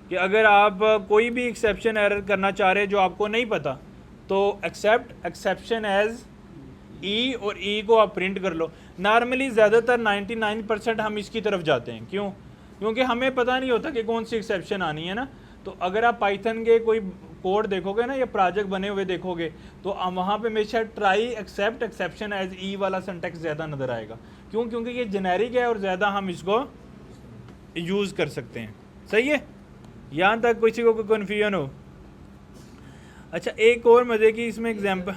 कि अगर आप कोई भी एक्सेप्शन एरर करना चाह रहे हैं जो आपको नहीं पता, तो एक्सेप्ट एक्सेप्शन एज ई, और ई को आप प्रिंट कर लो। नॉर्मली ज़्यादातर 99% हम इसकी तरफ जाते हैं। क्यों? क्योंकि हमें पता नहीं होता कि कौन सी एक्सेप्शन आनी है ना। तो अगर आप पाइथन के कोई कोड देखोगे ना या प्रोजेक्ट बने हुए देखोगे तो वहाँ पे हमेशा ट्राई, एक्सेप्ट, एक्सेप्शन एज ई वाला सिंटैक्स ज़्यादा नज़र आएगा। क्यों? क्योंकि ये जेनेरिक है और ज़्यादा हम इसको यूज़ कर सकते हैं। सही है? यहाँ तक किसी को कोई कन्फ्यूजन हो? अच्छा, एक और मज़े की इसमें एग्जाम्पल,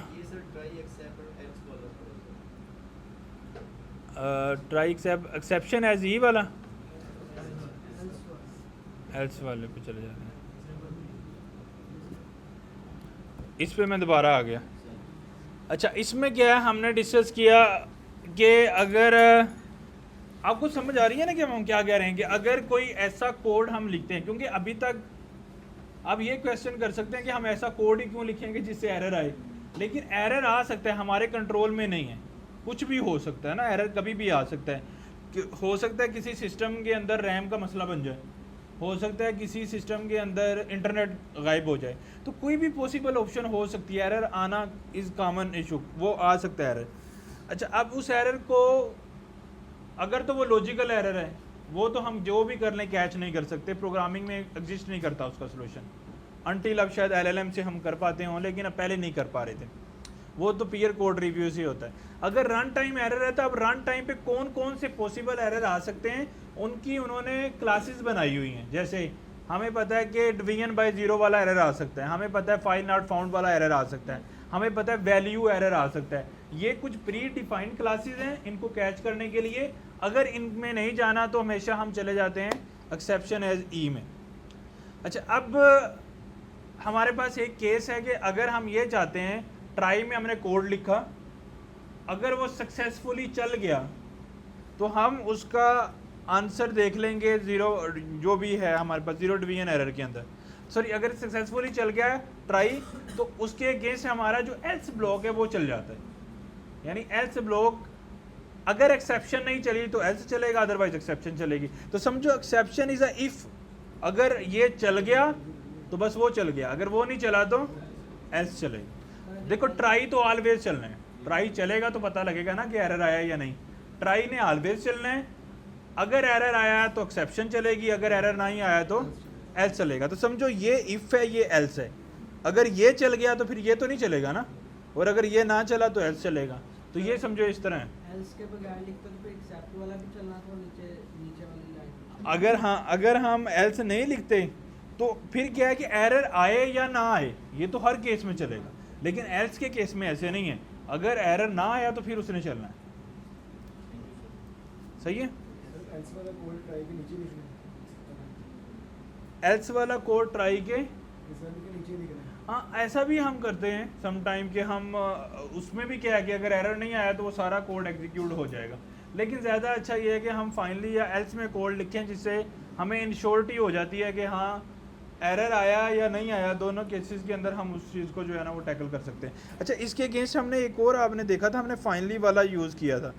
ट्राई एक्सेप्शन एज ई वाला एल्स वाले पे चले जाते हैं। इस पे मैं दोबारा आ गया। अच्छा, इसमें क्या है, हमने डिस्कस किया कि अगर आपको समझ आ रही है ना कि हम क्या कह रहे हैं, कि अगर कोई ऐसा कोड हम लिखते हैं, क्योंकि अभी तक आप ये क्वेश्चन कर सकते हैं कि हम ऐसा कोड ही क्यों लिखेंगे जिससे एरर आए, लेकिन एरर आ सकता है, हमारे कंट्रोल में नहीं है। कुछ भी हो सकता है ना, एरर कभी भी आ सकता है। हो सकता है किसी सिस्टम के अंदर रैम का मसला बन जाए, हो सकता है किसी सिस्टम के अंदर इंटरनेट गायब हो जाए, तो कोई भी पॉसिबल ऑप्शन हो सकती है। एरर आना इज़ कॉमन इशू, वो आ सकता है एरर। अच्छा, अब उस एरर को अगर तो वो लॉजिकल एरर है, वो तो हम जो भी कर लें कैच नहीं कर सकते, प्रोग्रामिंग में एग्जिस्ट नहीं करता उसका सोल्यूशन। अनटिल अब शायद LLM से हम कर पाते हों, लेकिन अब पहले नहीं कर पा रहे थे, वो तो पीयर कोड रिव्यू से होता है। अगर रन टाइम एरर है तो अब रन टाइम पे कौन कौन से पॉसिबल एरर आ सकते हैं, उनकी उन्होंने क्लासेस बनाई हुई हैं। जैसे हमें पता है कि डिवीजन बाय ज़ीरो वाला एरर आ सकता है, हमें पता है फाइल नॉट फाउंड वाला एरर आ सकता है, हमें पता है वैल्यू एरर आ सकता है। ये कुछ प्री डिफाइंड क्लासेस हैं, इनको कैच करने के लिए अगर इनमें नहीं जाना तो हमेशा हम चले जाते हैं एक्सेप्शन एज ई में। अच्छा, अब हमारे पास एक केस है कि अगर हम ये चाहते हैं, ट्राई में हमने कोड लिखा, अगर वो सक्सेसफुली चल गया तो हम उसका आंसर देख लेंगे ज़ीरो, जो भी है हमारे पास ज़ीरो डिवीजन एरर के अंदर। सॉरी, अगर सक्सेसफुली चल गया है ट्राई तो उसके अगेंस्ट हमारा जो एल्स ब्लॉक है वो चल जाता है। यानी एल्स ब्लॉक अगर एक्सेप्शन नहीं चली तो एल्स चलेगा, अदरवाइज एक्सेप्शन चलेगी। तो समझो एक्सेप्शन इज अ इफ, अगर ये चल गया तो बस वो चल गया, अगर वो नहीं चला तो एल्स चलेगा। देखो ट्राई तो ऑलवेज चलना है, ट्राई चलेगा तो पता लगेगा ना कि एरर आया या नहीं। ट्राई ने ऑलवेज चलना है, अगर एरर आया तो एक्सेप्शन चलेगी, अगर एरर नहीं आया तो एल्स चलेगा। तो समझो ये इफ है, ये एल्स है, अगर ये चल गया तो फिर ये तो नहीं चलेगा ना, और अगर ये ना चला तो एल्स चलेगा। तो ये समझो इस तरह है। एल्स के बगैर लिखते तो फिर एक्सेप्ट वाला भी चलना था, नीचे नीचे वाली लाइन। अगर हाँ, अगर हम एल्स नहीं लिखते तो फिर क्या है कि एरर आए या ना आए ये तो हर केस में चलेगा, लेकिन एल्स के केस में ऐसे नहीं है, अगर एरर ना आया तो फिर उसने चलना है। सही है। एल्स वाला कोड ट्राई के नीचे लिखना है, एल्स वाला कोड ट्राई के रिजल्ट के नीचे लिखना है। हाँ, ऐसा भी हम करते हैं सम टाइम कि हम उसमें भी क्या है कि अगर एरर नहीं आया तो वो सारा कोड एग्जीक्यूट हो जाएगा, लेकिन ज़्यादा अच्छा ये है कि हम फाइनली या एल्स में कोड लिखें जिससे हमें इंश्योरिटी हो जाती है कि हाँ एरर आया या नहीं आया, दोनों केसेस के अंदर हम उस चीज़ को जो है ना वो टैकल कर सकते हैं। अच्छा, इसके अगेंस्ट हमने एक और आपने देखा था, हमने फाइनली वाला यूज़ किया था।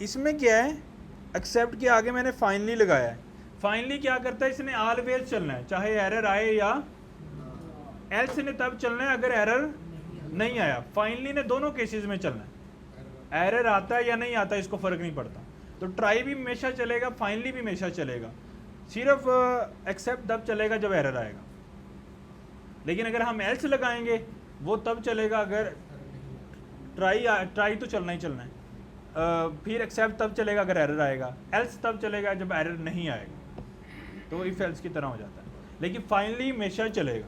इसमें क्या है, एक्सेप्ट के आगे मैंने फाइनली लगाया है। फाइनली क्या करता है, इसने ऑलवेज चलना है, चाहे एरर आए या एल्स ने तब चलना है अगर एरर नहीं आया। फाइनली ने दोनों केसेस में चलना है, एरर आता है या नहीं आता इसको फ़र्क नहीं पड़ता। तो ट्राई भी हमेशा चलेगा, फाइनली भी हमेशा चलेगा, सिर्फ एक्सेप्ट तब चलेगा जब एरर आएगा। लेकिन अगर हम एल्स लगाएंगे वो तब चलेगा अगर ट्राई तो चलना ही चलना है, फिर एक्सेप्ट तब चलेगा अगर एरर आएगा, एल्स तब चलेगा जब एरर नहीं आएगा, तो इफ एल्स की तरह हो जाता है। लेकिन फाइनली हमेशा चलेगा,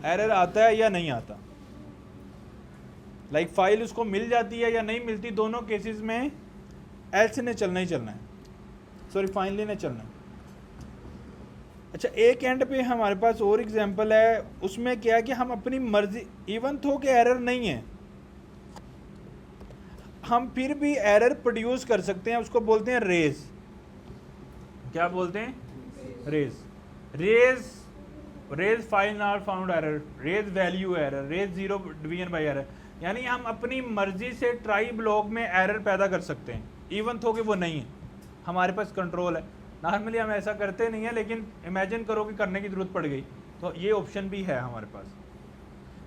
एरर आता है या नहीं आता, लाइक फाइल उसको मिल जाती है या नहीं मिलती, दोनों केसेस में एल्स ने चलना ही चलना है, सॉरी फाइनली ने चलना है। अच्छा, एक एंड पे हमारे पास और एग्जांपल है, उसमें क्या है कि हम अपनी मर्जी, इवन थो कि एरर नहीं है, हम फिर भी एरर प्रोड्यूस कर सकते हैं, उसको बोलते हैं रेज। क्या बोलते हैं, raise file not found error, raise value error, raise zero division by error. यानी हम अपनी मर्जी से ट्राई ब्लॉक में एरर पैदा कर सकते हैं, इवन थो कि वो नहीं है, हमारे पास कंट्रोल है। नॉर्मली हम ऐसा करते नहीं है, लेकिन इमेजिन करो कि करने की ज़रूरत पड़ गई तो ये ऑप्शन भी है हमारे पास।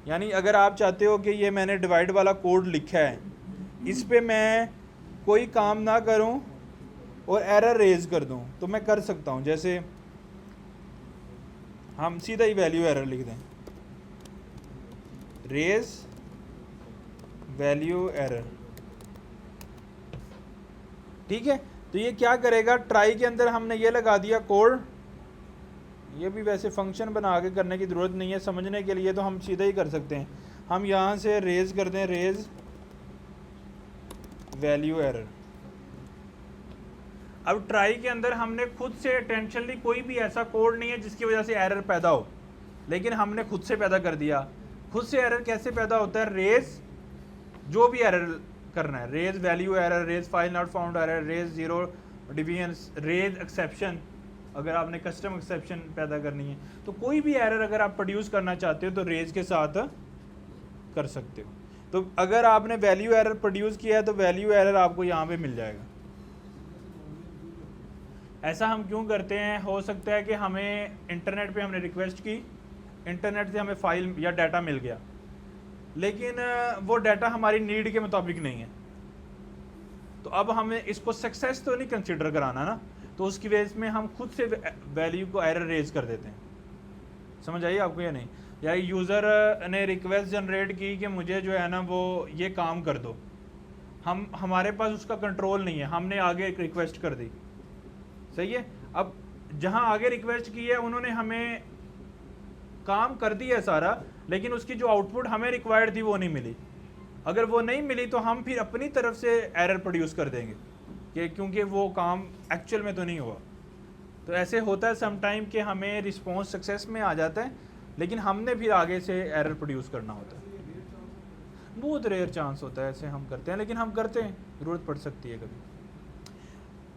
यानी अगर आप चाहते हो कि ये मैंने डिवाइड वाला कोड लिखा है, इस पे मैं कोई काम ना करूं और एरर रेज कर दूं, तो मैं कर सकता हूं। जैसे हम सीधा ही वैल्यू एरर लिख दें, रेज वैल्यू एरर, ठीक है। तो ये क्या करेगा, ट्राई के अंदर हमने ये लगा दिया कोड, ये भी वैसे फंक्शन बना के करने की ज़रूरत नहीं है, समझने के लिए तो हम सीधा ही कर सकते हैं। हम यहाँ से रेज कर दें, रेज वैल्यू एरर। अब ट्राई के अंदर हमने खुद से इंटेंशनली कोई भी ऐसा कोड नहीं है जिसकी वजह से एरर पैदा हो, लेकिन हमने खुद से पैदा कर दिया। खुद से एरर कैसे पैदा होता है, रेज जो भी एरर करना है, raise value error, raise file not found error, raise zero division, raise exception, अगर आपने कस्टम एक्सेप्शन पैदा करनी है, तो कोई भी एरर अगर आप प्रोड्यूस करना चाहते हो तो रेज के साथ कर सकते हो। तो अगर आपने वैल्यू एरर प्रोड्यूस किया है तो वैल्यू एरर आपको यहाँ पे मिल जाएगा। ऐसा हम क्यों करते हैं, हो सकता है कि हमें इंटरनेट पे हमने रिक्वेस्ट की, इंटरनेट से हमें फाइल या डाटा मिल गया, लेकिन वो डाटा हमारी नीड के मुताबिक नहीं है, तो अब हमें इसको सक्सेस तो नहीं कंसिडर कराना ना, तो उसकी वजह में हम खुद से वैल्यू को एरर रेज कर देते हैं। समझ आइए आपको या नहीं, या यूज़र ने रिक्वेस्ट जनरेट की कि मुझे जो है ना वो ये काम कर दो, हमारे पास उसका कंट्रोल नहीं है, हमने आगे एक रिक्वेस्ट कर दी, सही है। अब जहाँ आगे रिक्वेस्ट की है उन्होंने हमें काम कर दिया सारा, लेकिन उसकी जो आउटपुट हमें रिक्वायर्ड थी वो नहीं मिली। अगर वो नहीं मिली तो हम फिर अपनी तरफ से एरर प्रोड्यूस कर देंगे कि क्योंकि वो काम एक्चुअल में तो नहीं हुआ। तो ऐसे होता है सम टाइम कि हमें रिस्पॉन्स सक्सेस में आ जाता है, लेकिन हमने फिर आगे से एरर प्रोड्यूस करना होता है। बहुत रेयर चांस होता है ऐसे हम करते हैं, लेकिन हम करते हैं, ज़रूरत पड़ सकती है कभी।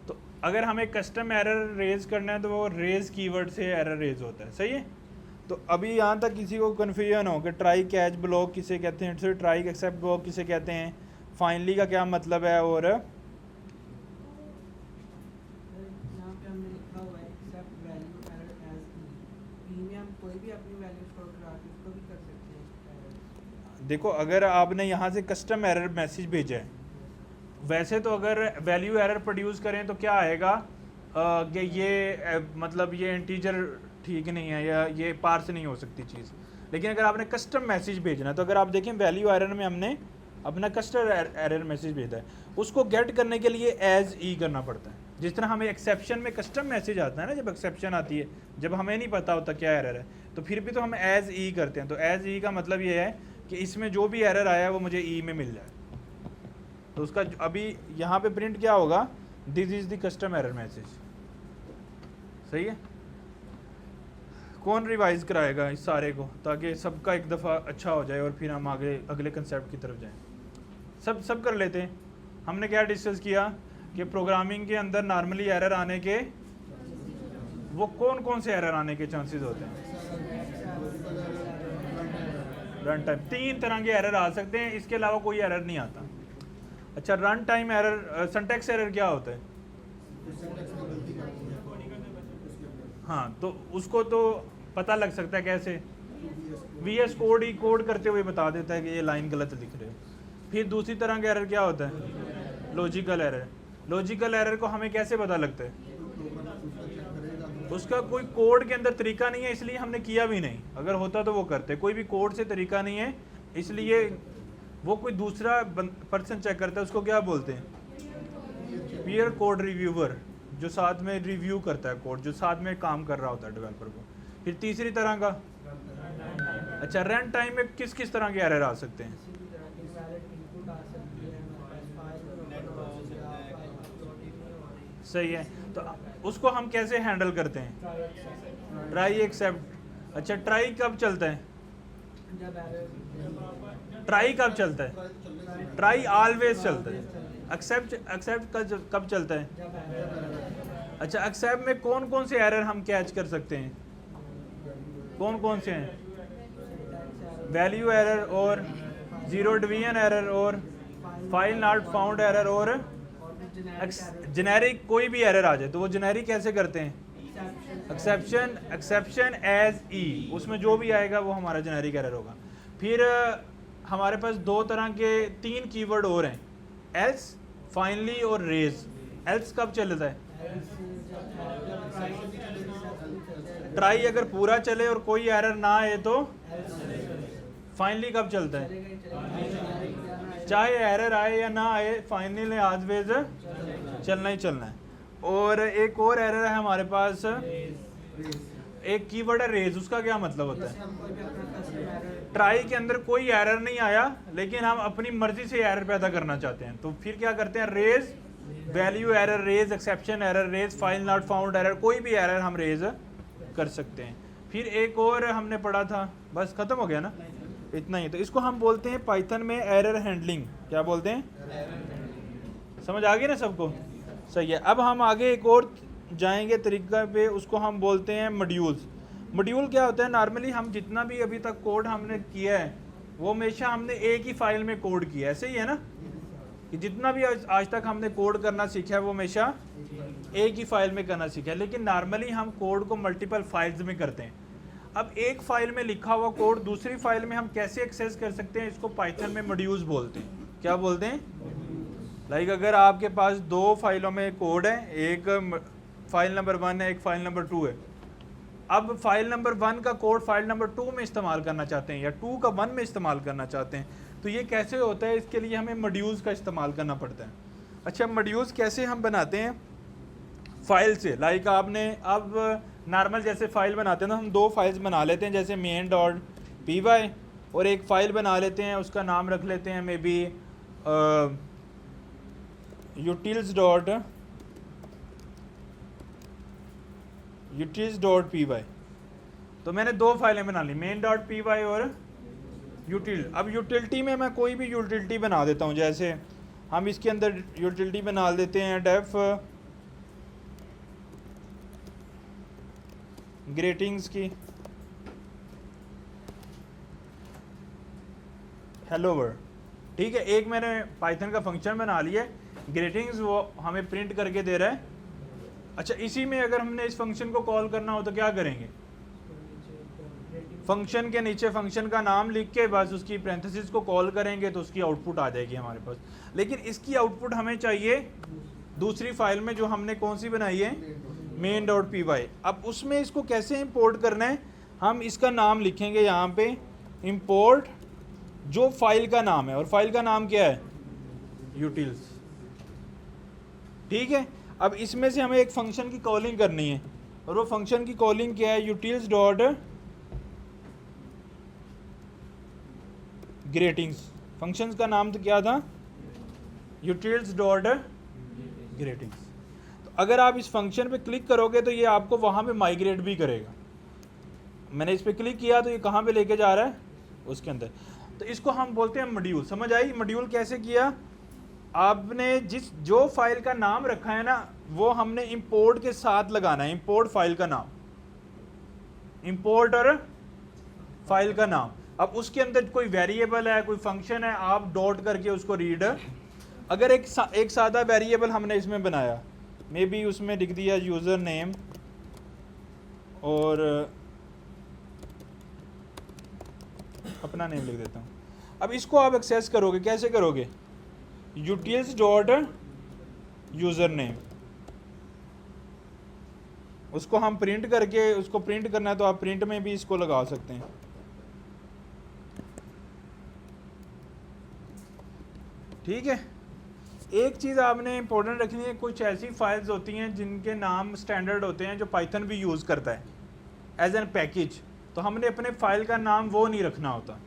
तो अगर हमें कस्टम एरर रेज करना है तो वो रेज कीवर्ड से एरर रेज होता है, सही है। तो अभी यहाँ तक किसी को कन्फ्यूजन हो कि ट्राई कैच ब्लॉक किसे कहते हैं, ट्राई एक्सेप्ट ब्लॉक किसे कहते हैं, फाइनली का क्या मतलब है और देखो अगर आपने यहाँ से कस्टम एरर मैसेज भेजा है, वैसे तो अगर वैल्यू एरर प्रोड्यूस करें तो क्या आएगा कि ये मतलब ये इंटीजर ठीक नहीं है या ये पार्स नहीं हो सकती चीज़। लेकिन अगर आपने कस्टम मैसेज भेजना है तो अगर आप देखें वैल्यू एरर में हमने अपना कस्टम एरर मैसेज भेजा है, उसको गेट करने के लिए एज ई करना पड़ता है। जिस तरह हमें एक्सेप्शन में कस्टम मैसेज आता है ना, जब एक्सेप्शन आती है, जब हमें नहीं पता होता क्या एरर है, तो फिर भी तो हम एज ई करते हैं। तो एज ई का मतलब ये है कि इसमें जो भी एरर आया है वो मुझे ई में मिल जाए। तो उसका अभी यहाँ पे प्रिंट क्या होगा, this is the custom error message. सही है। कौन रिवाइज कराएगा इस सारे को ताकि सबका एक दफ़ा अच्छा हो जाए और फिर हम आगे अगले कंसेप्ट की तरफ जाएं। सब कर लेते हैं। हमने क्या डिस्कस किया कि प्रोग्रामिंग के अंदर नॉर्मली एरर आने के वो कौन कौन से एरर आने के चांसेस होते हैं। रन टाइम 3 तरह के एरर आ सकते हैं, इसके अलावा कोई एरर नहीं आता। अच्छा, run time error, syntax error क्या होता है? हाँ, तो उसको तो पता लग सकता है कैसे, VS कोड ही कोड करते हुए बता देता है कि ये लाइन गलत लिख रहे हो। फिर दूसरी तरह का एरर क्या होता है? Logical error. लॉजिकल एरर को हमें कैसे पता लगता है? उसका कोई कोड के अंदर तरीका नहीं है, इसलिए हमने किया भी नहीं। अगर होता तो वो करते। कोई भी कोड से तरीका नहीं है, इसलिए वो कोई दूसरा पर्सन चेक करता है। उसको क्या बोलते हैं? पीयर कोड रिव्यूअर, जो साथ में रिव्यू करता है कोड, जो साथ में काम कर रहा होता है डेवलपर को। फिर तीसरी तरह का, अच्छा, रन टाइम में किस किस तरह के एरर आ सकते हैं? सही है। तो उसको हम कैसे हैंडल करते हैं? Try accept. अच्छा, ट्राई कब चलता है? ट्राई कब चलता है? ट्राई ऑलवेज चलता है। एक्सेप्ट कब चलता है? अच्छा, एक्सेप्ट में कौन कौन से एरर हम कैच कर सकते हैं? कौन कौन से हैं? वैल्यू एरर और जीरो डिवीजन एरर और फाइल नॉट फाउंड एरर और जेनेरिक कोई भी एरर आ जाए तो वो जेनेरिक कैसे करते हैं? एक्सेप्शन एज ई, उसमें जो भी आएगा वो हमारा जेनेरिक एरर होगा। फिर हमारे पास 2 तरह के 3 कीवर्ड और हैं, एल्स, फाइनली और रेज। एल्स कब चलता है? ट्राई अगर पूरा चले और कोई एरर ना आए तो। फाइनली कब चलता है? चाहे एरर आए या ना आए, फाइनली ऑलवेज चलना ही चलना है। और एक और एरर है हमारे पास, एक कीवर्ड है रेज। उसका क्या मतलब होता है? ट्राई के अंदर कोई एरर नहीं आया लेकिन हम अपनी मर्जी से एरर पैदा करना चाहते हैं, तो फिर क्या करते हैं? Raise value error, raise exception error, raise file not found error, कोई भी एरर हम रेज कर सकते हैं। फिर एक और हमने पढ़ा था, बस खत्म हो गया ना, इतना ही। तो इसको हम बोलते हैं पाइथन में एरर हैंडलिंग। क्या बोलते हैं? समझ आ गई ना सबको? सही है। अब हम आगे एक और जाएंगे तरीका पे, उसको हम बोलते हैं मॉड्यूल्स। मॉड्यूल क्या होता है? नॉर्मली हम जितना भी अभी तक कोड हमने किया है वो हमेशा हमने एक ही फाइल में कोड किया है, ऐसे ही है ना, कि जितना भी आज तक हमने कोड करना सीखा है वो हमेशा एक ही फाइल में करना सीखा है। लेकिन नॉर्मली हम कोड को मल्टीपल फाइल्स में करते हैं। अब एक फाइल में लिखा हुआ कोड दूसरी फाइल में हम कैसे एक्सेस कर सकते हैं? इसको पाइथन में मॉड्यूल्स बोलते हैं। क्या बोलते हैं? लाइक अगर आपके पास 2 फाइलों में कोड है, एक फाइल नंबर 1 है, एक फाइल नंबर 2 है। अब फाइल नंबर 1 का कोड फाइल नंबर 2 में इस्तेमाल करना चाहते हैं या 2 का 1 में इस्तेमाल करना चाहते हैं, तो ये कैसे होता है? इसके लिए हमें मॉड्यूल्स का इस्तेमाल करना पड़ता है। अच्छा, मॉड्यूल्स कैसे हम बनाते हैं? फाइल से। लाइक आपने अब नॉर्मल जैसे फाइल बनाते हैं ना, हम 2 फाइल्स बना लेते हैं, जैसे main.py और एक फ़ाइल बना लेते हैं, उसका नाम रख लेते हैं मे बी utils.py। तो मैंने 2 फाइलें बना ली, main.py और util। अब यूटिलिटी में मैं कोई भी यूटिलिटी बना देता हूँ, जैसे हम इसके अंदर यूटिलिटी बना देते हैं डेफ ग्रीटिंग्स की हेलो वर्ल्ड। ठीक है, एक मैंने पाइथन का फंक्शन बना लिया है, ग्रीटिंग्स, वो हमें प्रिंट करके दे रहा है। अच्छा, इसी में अगर हमने इस फंक्शन को कॉल करना हो तो क्या करेंगे? फंक्शन के नीचे फंक्शन का नाम लिख के बस उसकी पैरेंथेसिस को कॉल करेंगे तो उसकी आउटपुट आ जाएगी हमारे पास। लेकिन इसकी आउटपुट हमें चाहिए दूसरी फाइल में जो हमने कौन सी बनाई है, main.py। अब उसमें इसको कैसे इंपोर्ट करना है, हम इसका नाम लिखेंगे यहाँ पे इंपोर्ट जो फाइल का नाम है, और फाइल का नाम क्या है, यूटिल्स। ठीक है, अब इसमें से हमें एक फंक्शन की कॉलिंग करनी है, और वो फंक्शन की कॉलिंग क्या है, यूटिल्स डॉट ग्रेटिंग्स। फंक्शन का नाम तो क्या था, यूटिल्स डॉट ग्रेटिंग्स। तो अगर आप इस फंक्शन पे क्लिक करोगे तो ये आपको वहाँ पे माइग्रेट भी करेगा। मैंने इस पे क्लिक किया तो ये कहाँ पे लेके जा रहा है, उसके अंदर। तो इसको हम बोलते हैं मॉड्यूल। समझ आई, मॉड्यूल कैसे किया, आपने जो फाइल का नाम रखा है ना वो हमने इंपोर्ट के साथ लगाना है, इंपोर्ट फाइल का नाम, इंपोर्ट और फाइल का नाम। अब उसके अंदर कोई वेरिएबल है, कोई फंक्शन है, आप डॉट करके उसको रीड, अगर एक सादा वेरिएबल हमने इसमें बनाया, मे बी उसमें लिख दिया यूज़र नेम और अपना नेम लिख देता हूँ। अब इसको आप एक्सेस करोगे, कैसे करोगे, यूटिल्स डॉट यूज़र नेम, उसको हम प्रिंट करके, उसको प्रिंट करना है तो आप प्रिंट में भी इसको लगा सकते हैं। ठीक है, एक चीज़ आपने इंपॉर्टेंट रखनी है, कुछ ऐसी फाइल्स होती हैं जिनके नाम स्टैंडर्ड होते हैं जो पाइथन भी यूज़ करता है एज एन पैकेज, तो हमने अपने फाइल का नाम वो नहीं रखना होता।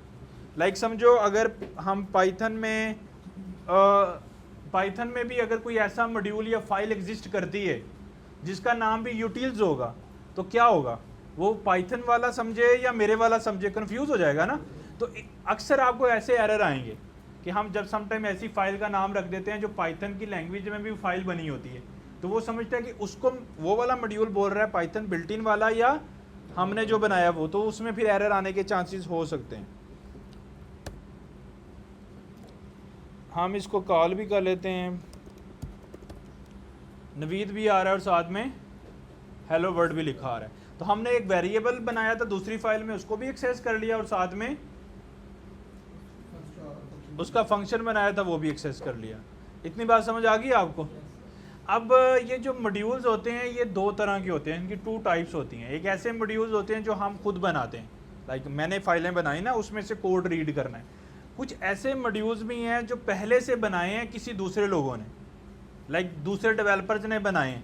लाइक समझो अगर हम पाइथन में भी अगर कोई ऐसा मॉड्यूल या फाइल एग्जिस्ट करती है जिसका नाम भी यूटिल्स होगा, तो क्या होगा, वो पाइथन वाला समझे या मेरे वाला समझे, कंफ्यूज हो जाएगा ना। तो अक्सर आपको ऐसे एरर आएंगे कि हम जब समटाइम ऐसी फाइल का नाम रख देते हैं जो पाइथन की लैंग्वेज में भी फाइल बनी होती है, तो वो समझते हैं कि उसको वो वाला मॉड्यूल बोल रहा है पाइथन बिल्ट इन वाला या हमने जो बनाया वो, तो उसमें फिर एरर आने के चांसेस हो सकते हैं। हम इसको कॉल भी कर लेते हैं, नवीद भी आ रहा है और साथ में हेलो वर्ड भी लिखा आ रहा है। तो हमने एक वेरिएबल बनाया था दूसरी फाइल में, उसको भी एक्सेस कर लिया और साथ में उसका फंक्शन बनाया था वो भी एक्सेस कर लिया। इतनी बात समझ आ गई आपको। अब ये जो मॉड्यूल्स होते हैं ये दो तरह के होते हैं, इनकी 2 टाइप्स होती हैं। एक ऐसे मॉड्यूल्स होते हैं जो हम खुद बनाते हैं, लाइक मैंने फाइलें बनाई ना, उसमें से कोड रीड करना है। कुछ ऐसे मॉड्यूल्स भी हैं जो पहले से बनाए हैं किसी दूसरे लोगों ने, लाइक दूसरे डेवलपर्स ने बनाए हैं,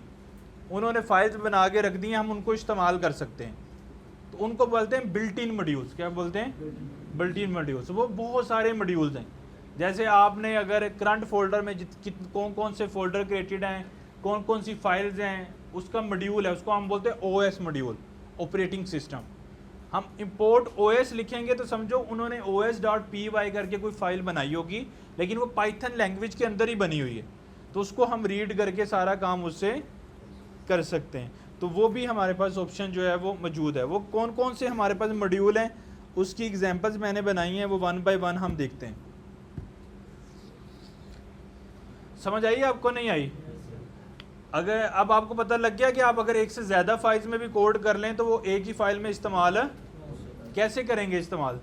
उन्होंने फाइल्स बना के रख दी हैं, हम उनको इस्तेमाल कर सकते हैं, तो उनको बोलते हैं बिल्ट इन मॉड्यूल्स। क्या बोलते हैं, बिल्ट इन मॉड्यूल्स। वो बहुत सारे मॉड्यूल्स हैं, जैसे आपने अगर करंट फोल्डर में कौन कौन से फोल्डर क्रिएटेड हैं, कौन कौन सी फाइल्स हैं, उसका मॉड्यूल है, उसको हम बोलते हैं ओएस मॉड्यूल, ऑपरेटिंग सिस्टम। हम इंपोर्ट ओएस लिखेंगे तो समझो उन्होंने os.py करके कोई फाइल बनाई होगी, लेकिन वो पाइथन लैंग्वेज के अंदर ही बनी हुई है, तो उसको हम रीड करके सारा काम उससे कर सकते हैं। तो वो भी हमारे पास ऑप्शन जो है वो मौजूद है। वो कौन कौन से हमारे पास मॉड्यूल हैं उसकी एग्जांपल्स मैंने बनाई हैं, वो 1 बाय 1 हम देखते हैं। समझ आई आपको, नहीं आई? अगर अब आपको पता लग गया कि आप अगर एक से ज़्यादा फाइल्स में भी कोड कर लें तो वो एक ही फाइल में इस्तेमाल कैसे करेंगे इस्तेमाल।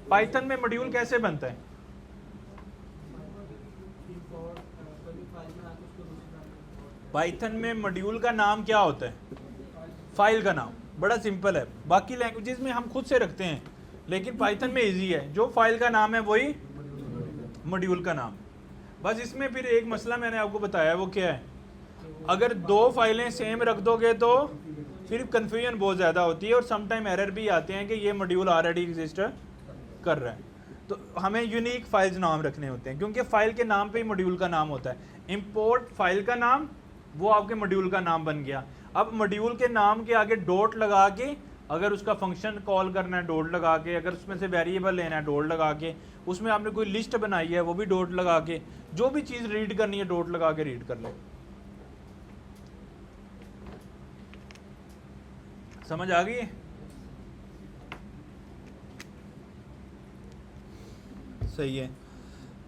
पाइथन में मॉड्यूल कैसे बनता है, पाइथन में मॉड्यूल का नाम क्या होता है, फाइल का नाम। बड़ा सिंपल है, बाकी लैंग्वेजेस में हम खुद से रखते हैं, लेकिन पाइथन में इजी है, जो फाइल का नाम है वही मॉड्यूल का नाम। बस इसमें फिर एक मसला मैंने आपको बताया, वो क्या है, अगर 2 फाइलें सेम रख दोगे तो फिर कन्फ्यूजन बहुत ज़्यादा होती है और समटाइम एरर भी आते हैं कि ये मॉड्यूल ऑलरेडी एग्जिस्ट कर रहा है। तो हमें यूनिक फाइल्स नाम रखने होते हैं, क्योंकि फाइल के नाम पे ही मॉड्यूल का नाम होता है। इंपोर्ट फाइल का नाम, वो आपके मॉड्यूल का नाम बन गया। अब मॉड्यूल के नाम के आगे डॉट लगा के, अगर उसका फंक्शन कॉल करना है डॉट लगा के, अगर उसमें से वेरिएबल लेना है डॉट लगा के, उसमें आपने कोई लिस्ट बनाई है वो भी डॉट लगा के, जो भी चीज़ रीड करनी है डॉट लगा के रीड कर ले। समझ आ गई? सही है।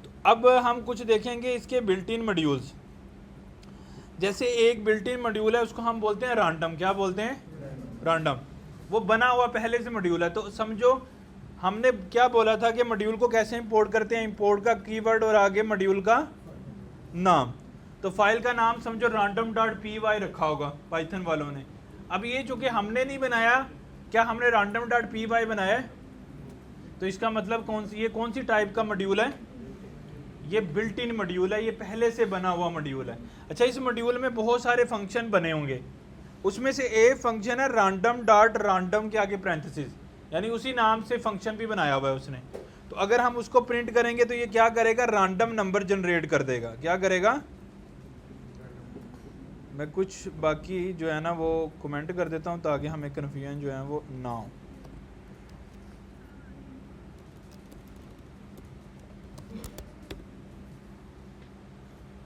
तो अब हम कुछ देखेंगे इसके बिल्ट इन मॉड्यूल्स। जैसे एक बिल्ट इन मॉड्यूल है, उसको हम बोलते हैं रैंडम। क्या बोलते हैं? रैंडम। वो बना हुआ पहले से मॉड्यूल है। तो समझो हमने क्या बोला था कि मॉड्यूल को कैसे इंपोर्ट करते हैं, इंपोर्ट का कीवर्ड और आगे मॉड्यूल का नाम। तो फाइल का नाम समझो random.py रखा होगा पाइथन वालों ने। अब ये चूंकि हमने नहीं बनाया, क्या हमने random.py बनाया है? तो इसका मतलब कौन सी टाइप का मॉड्यूल है? ये बिल्ट इन मॉड्यूल है, ये पहले से बना हुआ मॉड्यूल है। अच्छा, इस मॉड्यूल में बहुत सारे फंक्शन बने होंगे, उसमें से एक फंक्शन है random.random के आगे पैरेंथेसिस, यानी उसी नाम से फंक्शन भी बनाया हुआ है उसने। तो अगर हम उसको प्रिंट करेंगे तो ये क्या करेगा? रैंडम नंबर जनरेट कर देगा। क्या करेगा? मैं कुछ बाकी जो है ना वो कमेंट कर देता हूँ ताकि हमें कन्फ्यूजन जो है वो ना हो।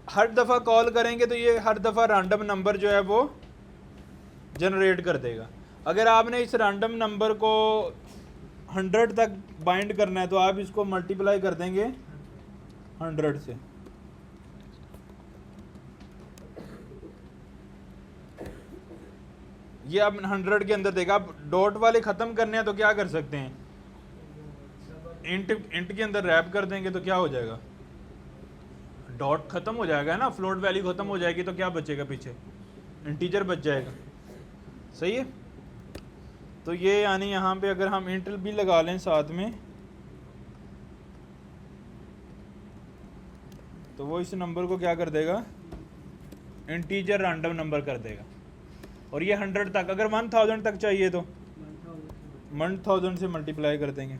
हर दफ़ा कॉल करेंगे तो ये हर दफ़ा रैंडम नंबर जो है वो जनरेट कर देगा। अगर आपने इस रैंडम नंबर को 100 तक बाइंड करना है तो आप इसको मल्टीप्लाई कर देंगे 100 से। ये अब 100 के अंदर देगा। अब डॉट वाले ख़त्म करने हैं तो क्या कर सकते हैं? इंट के अंदर रैप कर देंगे तो क्या हो जाएगा? डॉट खत्म हो जाएगा ना, फ्लोट वैल्यू खत्म हो जाएगी तो क्या बचेगा पीछे? इंटीजर बच जाएगा। सही है। तो ये यानी यहाँ पे अगर हम इंट भी लगा लें साथ में तो वो इस नंबर को क्या कर देगा? इंटीजर रैंडम नंबर कर देगा। और ये 100 तक, अगर 1000 तक चाहिए तो 1000 से मल्टीप्लाई कर देंगे।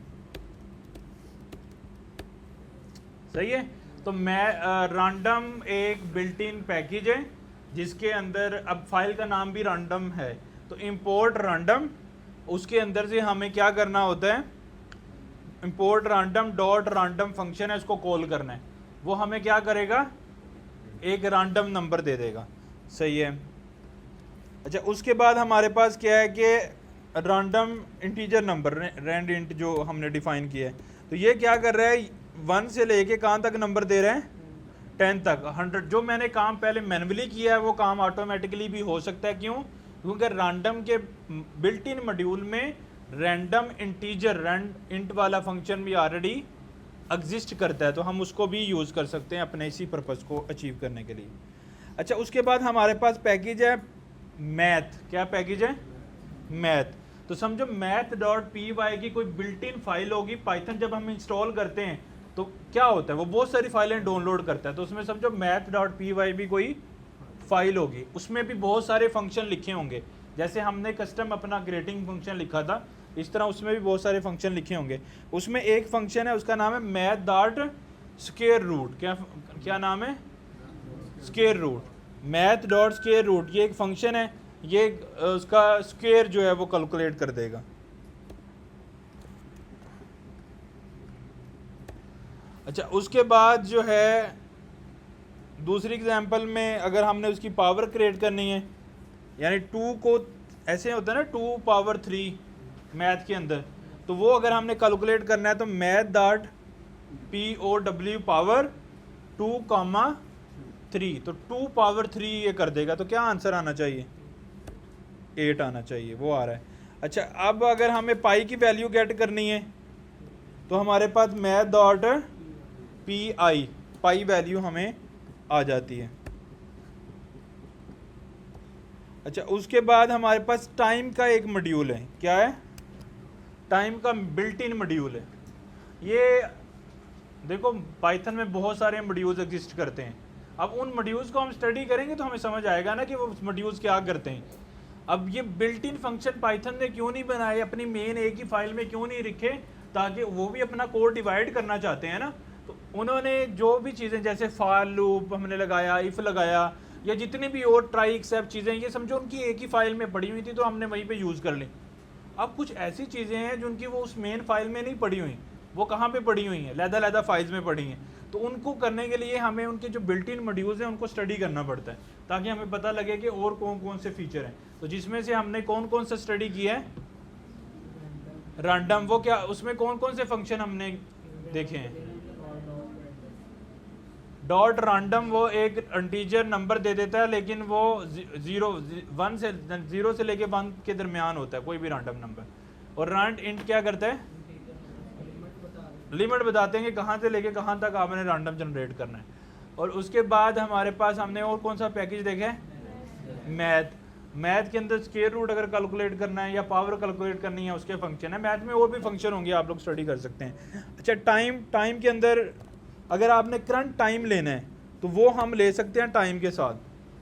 सही है। तो मैं रैंडम एक बिल्ट इन पैकेज है जिसके अंदर अब फाइल का नाम भी रैंडम है। तो इंपोर्ट रैंडम, उसके अंदर से हमें क्या करना होता है? Import random dot random function है, उसको कॉल करना है। वो हमें क्या करेगा? एक रैंडम नंबर दे देगा। सही है। अच्छा, उसके बाद हमारे पास क्या है कि random integer number rand int जो हमने डिफाइन किया है। तो ये क्या कर रहा है? 1 से लेके कहाँ तक नंबर दे रहे हैं? 10 तक। 100 जो मैंने काम पहले मैन्युअली किया है वो काम ऑटोमेटिकली भी हो सकता है। क्यों? क्योंकि रैंडम के बिल्ट इन मॉड्यूल में रैंडम इंटीजर रैंड इंट वाला फंक्शन भी ऑलरेडी एग्जिस्ट करता है, तो हम उसको भी यूज़ कर सकते हैं अपने इसी पर्पज़ को अचीव करने के लिए। अच्छा, उसके बाद हमारे पास पैकेज है मैथ। क्या पैकेज है? मैथ। तो समझो math.py की कोई बिल्ट इन फाइल होगी। पाइथन जब हम इंस्टॉल करते हैं तो क्या होता है? वो बहुत सारी फाइलें डाउनलोड करता है। तो उसमें समझो math.py भी कोई फाइल होगी, उसमें भी बहुत सारे फंक्शन लिखे होंगे। जैसे हमने कस्टम अपना ग्रेटिंग फंक्शन लिखा था, इस तरह उसमें भी बहुत सारे फंक्शन लिखे होंगे। उसमें एक फंक्शन है, उसका नाम है math.square root। क्या नाम है? Square root. math.square root ये एक फंक्शन है, ये उसका स्क्वायर जो है वो कैलकुलेट कर देगा। अच्छा, उसके बाद जो है दूसरी एग्जांपल में अगर हमने उसकी पावर क्रिएट करनी है, यानी 2 को ऐसे होता है ना 2 पावर 3 मैथ के अंदर, तो वो अगर हमने कैलकुलेट करना है तो math.pow पावर 2,3, तो 2 पावर 3 ये कर देगा। तो क्या आंसर आना चाहिए? 8 आना चाहिए। वो आ रहा है। अच्छा, अब अगर हमें पाई की वैल्यू गेट करनी है तो हमारे पास math.py पाई वैल्यू हमें आ जाती है। अच्छा, उसके बाद हमारे पास टाइम का एक मॉड्यूल है। क्या है? टाइम का बिल्ट इन मॉड्यूल है। ये देखो पाइथन में बहुत सारे मॉड्यूल्स एग्जिस्ट करते हैं। अब उन मॉड्यूल्स को हम स्टडी करेंगे तो हमें समझ आएगा ना कि वो मॉड्यूल्स क्या करते हैं। अब ये बिल्ट इन फंक्शन पाइथन ने क्यों नहीं बनाए, अपनी मेन एक ही फाइल में क्यों नहीं रखे? ताकि वो भी अपना कोड डिवाइड करना चाहते हैं ना। तो उन्होंने जो भी चीज़ें जैसे फाइल लूप हमने लगाया, इफ़ लगाया, या जितनी भी और ट्राई एक्सेप्ट चीज़ें, ये समझो उनकी एक ही फाइल में पड़ी हुई थी तो हमने वहीं पे यूज़ कर ली। अब कुछ ऐसी चीज़ें हैं जो उनकी वो उस मेन फाइल में नहीं पड़ी हुई, वो कहाँ पे पड़ी हुई हैं? लैदा फाइल्स में पड़ी हैं। तो उनको करने के लिए हमें उनके जो बिल्ट इन मॉड्यूल्स हैं उनको स्टडी करना पड़ता है ताकि हमें पता लगे कि और कौन कौन से फीचर हैं। तो जिसमें से हमने कौन कौन सा स्टडी किया है? रैंडम। वो क्या, उसमें कौन कौन से फंक्शन हमने देखे हैं? डॉट रैंडम वो एक इंटीजर नंबर दे देता है, लेकिन वो जीरो से लेके 1 के दरमियान होता है, कोई भी रैंडम नंबर। और रैंड इंट क्या करता है, लिमिट बताते हैं कि कहाँ से लेके कहाँ तक आपने रैंडम जनरेट करना है। और उसके बाद हमारे पास हमने और कौन सा पैकेज देखा है, मैथ के अंदर स्क्वायर रूट अगर कैलकुलेट करना है या पावर कैलकुलेट करनी है उसके फंक्शन है। मैथ में और भी फंक्शन होंगे, आप लोग स्टडी कर सकते हैं। अच्छा, टाइम के अंदर अगर आपने करंट टाइम लेना है तो वो हम ले सकते हैं टाइम के साथ,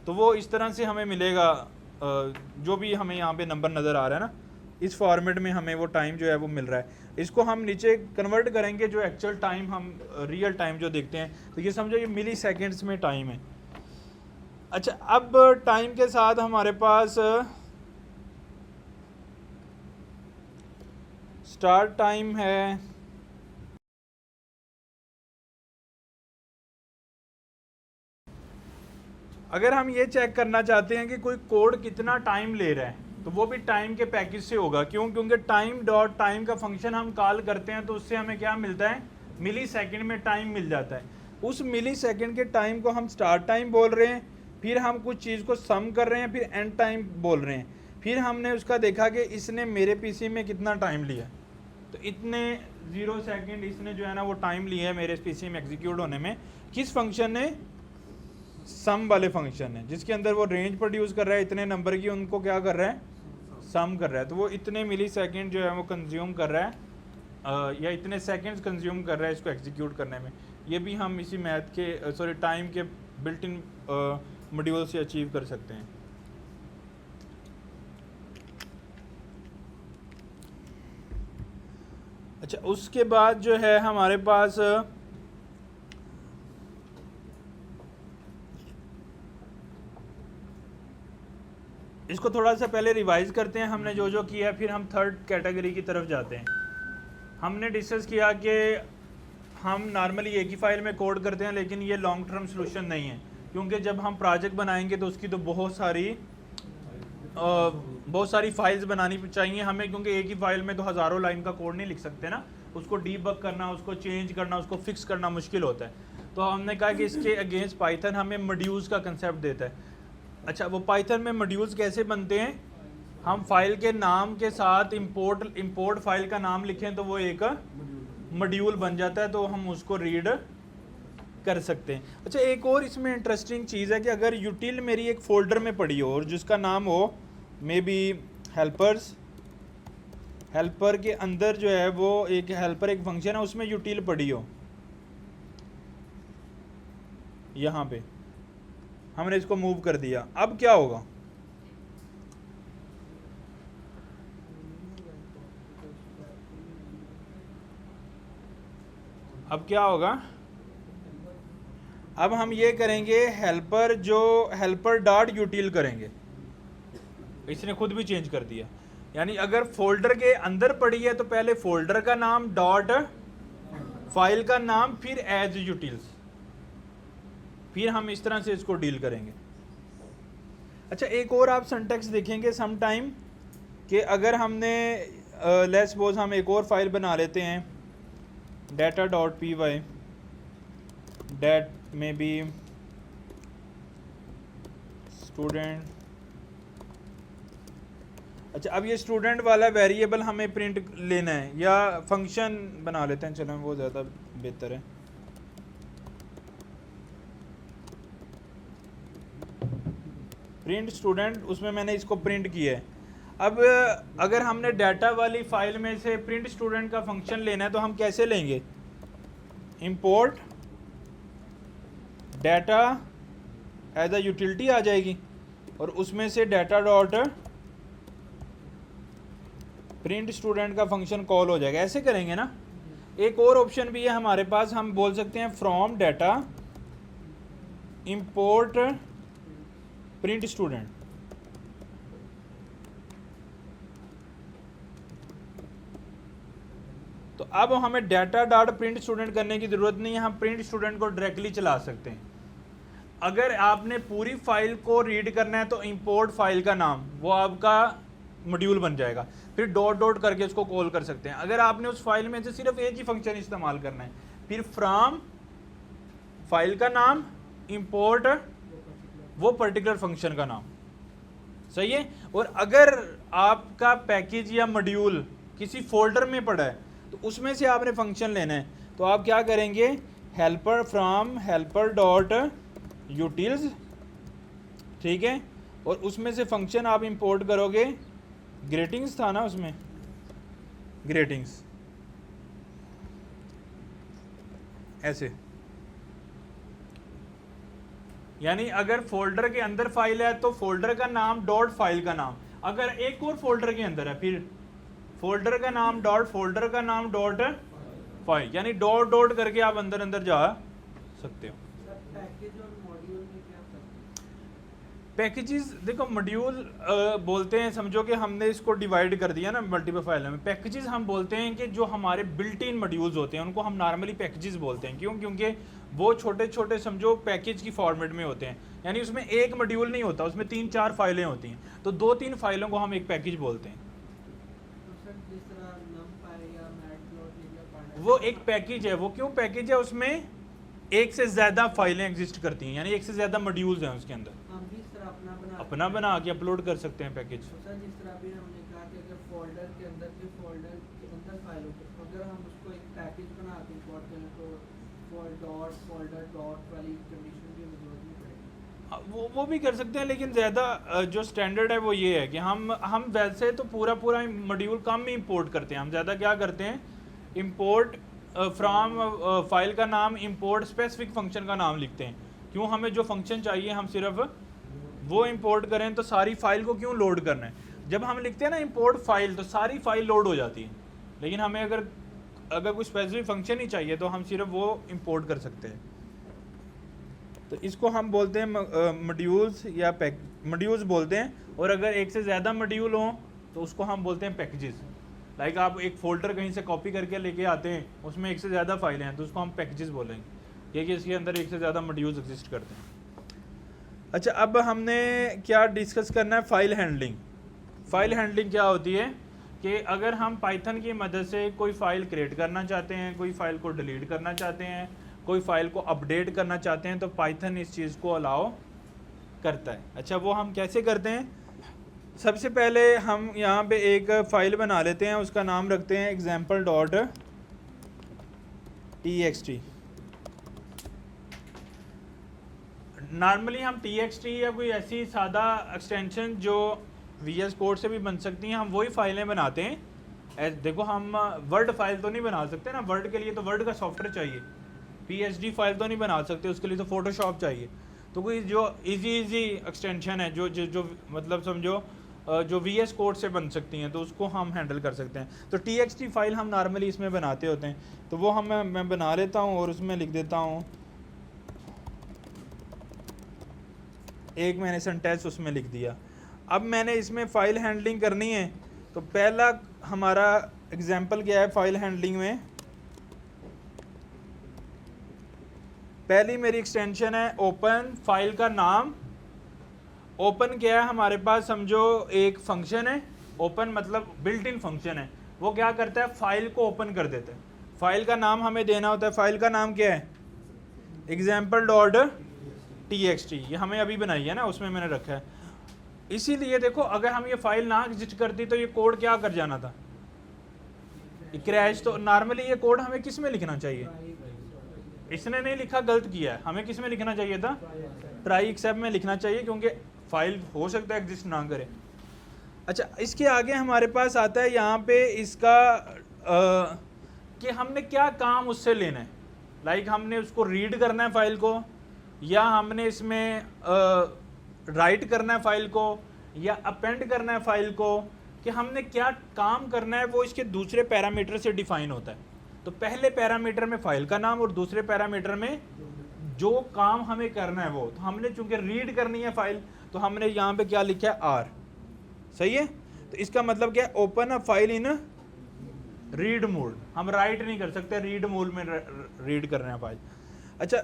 तो वो इस तरह से हमें मिलेगा। जो भी हमें यहाँ पे नंबर नज़र आ रहा है ना, इस फॉर्मेट में हमें वो टाइम जो है वो मिल रहा है। इसको हम नीचे कन्वर्ट करेंगे, जो एक्चुअल टाइम हम रियल टाइम जो देखते हैं, तो ये समझो ये मिली सेकेंड्स में टाइम है। अच्छा, अब टाइम के साथ हमारे पास स्टार्ट टाइम है, अगर हम ये चेक करना चाहते हैं कि कोई कोड कितना टाइम ले रहा है तो वो भी टाइम के पैकेज से होगा। क्यों? क्योंकि टाइम डॉट टाइम का फंक्शन हम कॉल करते हैं तो उससे हमें क्या मिलता है, मिली सेकेंड में टाइम मिल जाता है। उस मिली सेकेंड के टाइम को हम स्टार्ट टाइम बोल रहे हैं, फिर हम कुछ चीज़ को सम कर रहे हैं, फिर एंड टाइम बोल रहे हैं। फिर हमने उसका देखा कि इसने मेरे पीसी में कितना टाइम लिया, तो इतने 0 सेकेंड इसने जो है ना वो टाइम लिया है मेरे पीसी में एग्जीक्यूट होने में। किस फंक्शन ने, सम वाले फंक्शन है, जिसके अंदर वो रेंज प्रोड्यूस कर रहा है इतने नंबर की, उनको क्या कर रहा है, सम कर रहा है। तो वो इतने मिली सेकेंड जो है वो कंज्यूम कर रहा है, या इतने सेकेंड्स कंज्यूम कर रहा है इसको एग्जीक्यूट करने में। ये भी हम इसी मैथ के टाइम के बिल्ट इन मॉड्यूल से अचीव कर सकते हैं। अच्छा, उसके बाद जो है हमारे पास इसको थोड़ा सा पहले रिवाइज करते हैं हमने जो जो किया, फिर हम थर्ड कैटेगरी की तरफ जाते हैं। हमने डिस्कस किया कि हम नॉर्मली एक ही फाइल में कोड करते हैं, लेकिन ये लॉन्ग टर्म सोल्यूशन नहीं है, क्योंकि जब हम प्रोजेक्ट बनाएंगे तो उसकी तो बहुत सारी फाइल्स बनानी चाहिए हमें, क्योंकि एक ही फाइल में तो हज़ारों लाइन का कोड नहीं लिख सकते ना। उसको डीबग करना, उसको चेंज करना, उसको फिक्स करना मुश्किल होता है। तो हमने कहा कि इसके अगेंस्ट पाइथन हमें मॉड्यूल्स का कंसेप्ट देता है। अच्छा, वो पाइथन में मॉड्यूल्स कैसे बनते हैं, हम फाइल के नाम के साथ इंपोर्ट फाइल का नाम लिखें तो वो एक मॉड्यूल बन जाता है, तो हम उसको रीड कर सकते हैं। अच्छा, एक और इसमें इंटरेस्टिंग चीज़ है कि अगर यूटिल मेरी एक फ़ोल्डर में पड़ी हो और जिसका नाम हो मे बी हेल्पर्स, हेल्पर के अंदर जो है वो एक हेल्पर एक फंक्शन है, उसमें यूटिल पड़ी हो, यहाँ पे हमने इसको मूव कर दिया, अब क्या होगा, अब क्या होगा, अब हम ये करेंगे हेल्पर डॉट यूटिल करेंगे। इसने खुद भी चेंज कर दिया, यानी अगर फोल्डर के अंदर पड़ी है तो पहले फोल्डर का नाम डॉट फाइल का नाम फिर एज यूटिल्स, फिर हम इस तरह से इसको डील करेंगे। अच्छा, एक और आप सिंटैक्स देखेंगे सम टाइम कि अगर हमने लेट्स सपोज हम एक और फाइल बना लेते हैं data.py that may be student। अच्छा, अब ये स्टूडेंट वाला वेरिएबल हमें प्रिंट लेना है या फंक्शन बना लेते हैं, चलो वो ज़्यादा बेहतर है। प्रिंट स्टूडेंट, उसमें मैंने इसको प्रिंट किया है। अब अगर हमने डाटा वाली फाइल में से प्रिंट स्टूडेंट का फंक्शन लेना है तो हम कैसे लेंगे, import data as a utility आ जाएगी और उसमें से डाटा डॉट प्रिंट स्टूडेंट का फंक्शन कॉल हो जाएगा, ऐसे करेंगे ना। एक और ऑप्शन भी है हमारे पास, हम बोल सकते हैं from data import print student. तो अब हमें डाटा डॉट प्रिंट स्टूडेंट करने की ज़रूरत नहीं है, हम प्रिंट स्टूडेंट को डायरेक्टली चला सकते हैं। अगर आपने पूरी फाइल को रीड करना है तो इंपोर्ट फाइल का नाम वो आपका मॉड्यूल बन जाएगा, फिर डॉट डॉट करके उसको कॉल कर सकते हैं। अगर आपने उस फाइल में से सिर्फ एक ही फंक्शन इस्तेमाल करना है, फिर फ्रॉम फाइल का नाम, इंपोर्ट वो पर्टिकुलर फंक्शन का नाम। सही है। और अगर आपका पैकेज या मॉड्यूल किसी फोल्डर में पड़ा है तो उसमें से आपने फंक्शन लेना है, तो आप क्या करेंगे, helper from helper dot utils, ठीक है, और उसमें से फंक्शन आप इंपोर्ट करोगे, ग्रेटिंग्स था ना उसमें, ग्रेटिंग्स ऐसे। यानी अगर फोल्डर के अंदर फाइल है तो फोल्डर का नाम डॉट फाइल का नाम, अगर एक और फोल्डर के अंदर है फिर फोल्डर का नाम डॉट फोल्डर का नाम डॉट फाइल, यानी डॉट डॉट करके आप अंदर अंदर जा सकते हो। सर पैकेज और मॉड्यूल में क्या फर्क है? पैकेजेस देखो, मॉड्यूल बोलते हैं, समझो कि हमने इसको डिवाइड कर दिया ना मल्टीपल फाइल में। पैकेजेस हम बोलते हैं कि जो हमारे बिल्ट इन मॉड्यूल्स होते हैं उनको हम नॉर्मली पैकेजेस बोलते हैं। क्यों? क्योंकि वो छोटे छोटे समझो पैकेज की फॉर्मेट में होते हैं, यानी उसमें एक मॉड्यूल नहीं होता, उसमें 3-4 फाइलें होती हैं, तो 2-3 फाइलों को हम एक पैकेज बोलते हैं। तो सर जिस तरह numpy या matplotlib या pandas, वो एक पैकेज है। वो क्यों पैकेज है? उसमें एक से ज़्यादा फाइलें एग्जिस्ट करती हैं, यानी एक से ज़्यादा मॉड्यूल्स हैं उसके अंदर, हम भी इस तरह अपना बना के अपलोड कर सकते हैं पैकेज। तो सर जिस तरह भी हमने कहा कि अगर फोल्डर के अंदर के फोल्डर के अंदर फाइल होती है, अगर हम उसको एक पैकेज बना के इंपोर्ट करें तो फोल्डर डॉट वाली कंडीशन की जरूरत नहीं पड़ेगी। वो भी कर सकते हैं, लेकिन ज़्यादा जो स्टैंडर्ड है वो ये है कि हम वैसे तो पूरा मॉड्यूल कम ही इंपोर्ट करते हैं। हम ज़्यादा क्या करते हैं, इंपोर्ट फ्रॉम फाइल का नाम, इंपोर्ट स्पेसिफिक फंक्शन का नाम लिखते हैं। क्यों? हमें जो फंक्शन चाहिए हम सिर्फ वो इंपोर्ट करें, तो सारी फाइल को क्यों लोड करना है? जब हम लिखते हैं ना इंपोर्ट फाइल, तो सारी फाइल लोड हो जाती है, लेकिन हमें अगर कोई स्पेसिफिक फंक्शन ही चाहिए तो हम सिर्फ वो इंपोर्ट कर सकते हैं। तो इसको हम बोलते हैं मॉड्यूल्स या मॉड्यूल्स बोलते हैं। और अगर एक से ज़्यादा मॉड्यूल हों तो उसको हम बोलते हैं पैकेजेस। लाइक आप एक फोल्डर कहीं से कॉपी करके लेके आते हैं, उसमें एक से ज़्यादा फाइलें हैं, तो उसको हम पैकेजेस बोलेंगे, क्योंकि इसके अंदर एक से ज़्यादा मॉड्यूल्स एग्जिस्ट करते हैं। अच्छा, अब हमने क्या डिस्कस करना है, फाइल हैंडलिंग। फाइल हैंडलिंग क्या होती है कि अगर हम पाइथन की मदद से कोई फ़ाइल क्रिएट करना चाहते हैं, कोई फ़ाइल को डिलीट करना चाहते हैं, कोई फ़ाइल को अपडेट करना चाहते हैं, तो पाइथन इस चीज़ को अलाउ करता है। अच्छा, वो हम कैसे करते हैं? सबसे पहले हम यहाँ पे एक फ़ाइल बना लेते हैं, उसका नाम रखते हैं example.txt। नॉर्मली हम txt या कोई ऐसी सादा एक्सटेंशन जो VS कोड से भी बन सकती हैं, हम वही फाइलें बनाते हैं। देखो, हम वर्ड फाइल तो नहीं बना सकते ना, वर्ड के लिए तो वर्ड का सॉफ्टवेयर चाहिए। PSD फाइल तो नहीं बना सकते, उसके लिए तो फोटोशॉप चाहिए। तो कोई जो इजी एक्सटेंशन है जो मतलब समझो जो VS कोड से बन सकती हैं, तो उसको हम हैंडल कर सकते हैं। तो txt फाइल हम नॉर्मली इसमें बनाते होते हैं, तो वो मैं बना लेता हूँ और उसमें लिख देता हूँ एक, मैंने सेंटेंस उसमें लिख दिया। अब मैंने इसमें फ़ाइल हैंडलिंग करनी है, तो पहला हमारा एग्जांपल क्या है फ़ाइल हैंडलिंग में? पहली मेरी एक्सटेंशन है ओपन, फाइल का नाम। ओपन क्या है हमारे पास, समझो एक फंक्शन है, ओपन मतलब बिल्ट इन फंक्शन है। वो क्या करता है, फाइल को ओपन कर देता है। फाइल का नाम हमें देना होता है, फाइल का नाम क्या है, example.txt। ये हमें अभी बनाई है ना, उसमें मैंने रखा है। इसीलिए देखो, अगर हम ये फाइल ना एग्जिस्ट करती तो ये कोड क्या कर जाना था, क्रैश। तो नॉर्मली ये कोड हमें किस में लिखना चाहिए? इसने नहीं लिखा, गलत किया है। हमें किस में लिखना चाहिए था? ट्राई एक्सेप्ट में लिखना चाहिए, क्योंकि फाइल हो सकता है एग्जिस्ट ना करे। अच्छा, इसके आगे हमारे पास आता है यहाँ पे इसका कि हमने क्या काम उससे लेना है। लाइक हमने उसको रीड करना है फाइल को, या हमने इसमें राइट करना है फाइल को, या अपेंड करना है फाइल को, कि हमने क्या काम करना है, वो इसके दूसरे पैरामीटर से डिफाइन होता है। तो पहले पैरामीटर में फाइल का नाम और दूसरे पैरामीटर में जो काम हमें करना है वो। तो हमने चूंकि रीड करनी है फाइल, तो हमने यहाँ पे क्या लिखा है, आर। सही है। तो इसका मतलब क्या है, open a file in read mode. हम राइट नहीं कर सकते, रीड मोड में रीड करना है फाइल। अच्छा,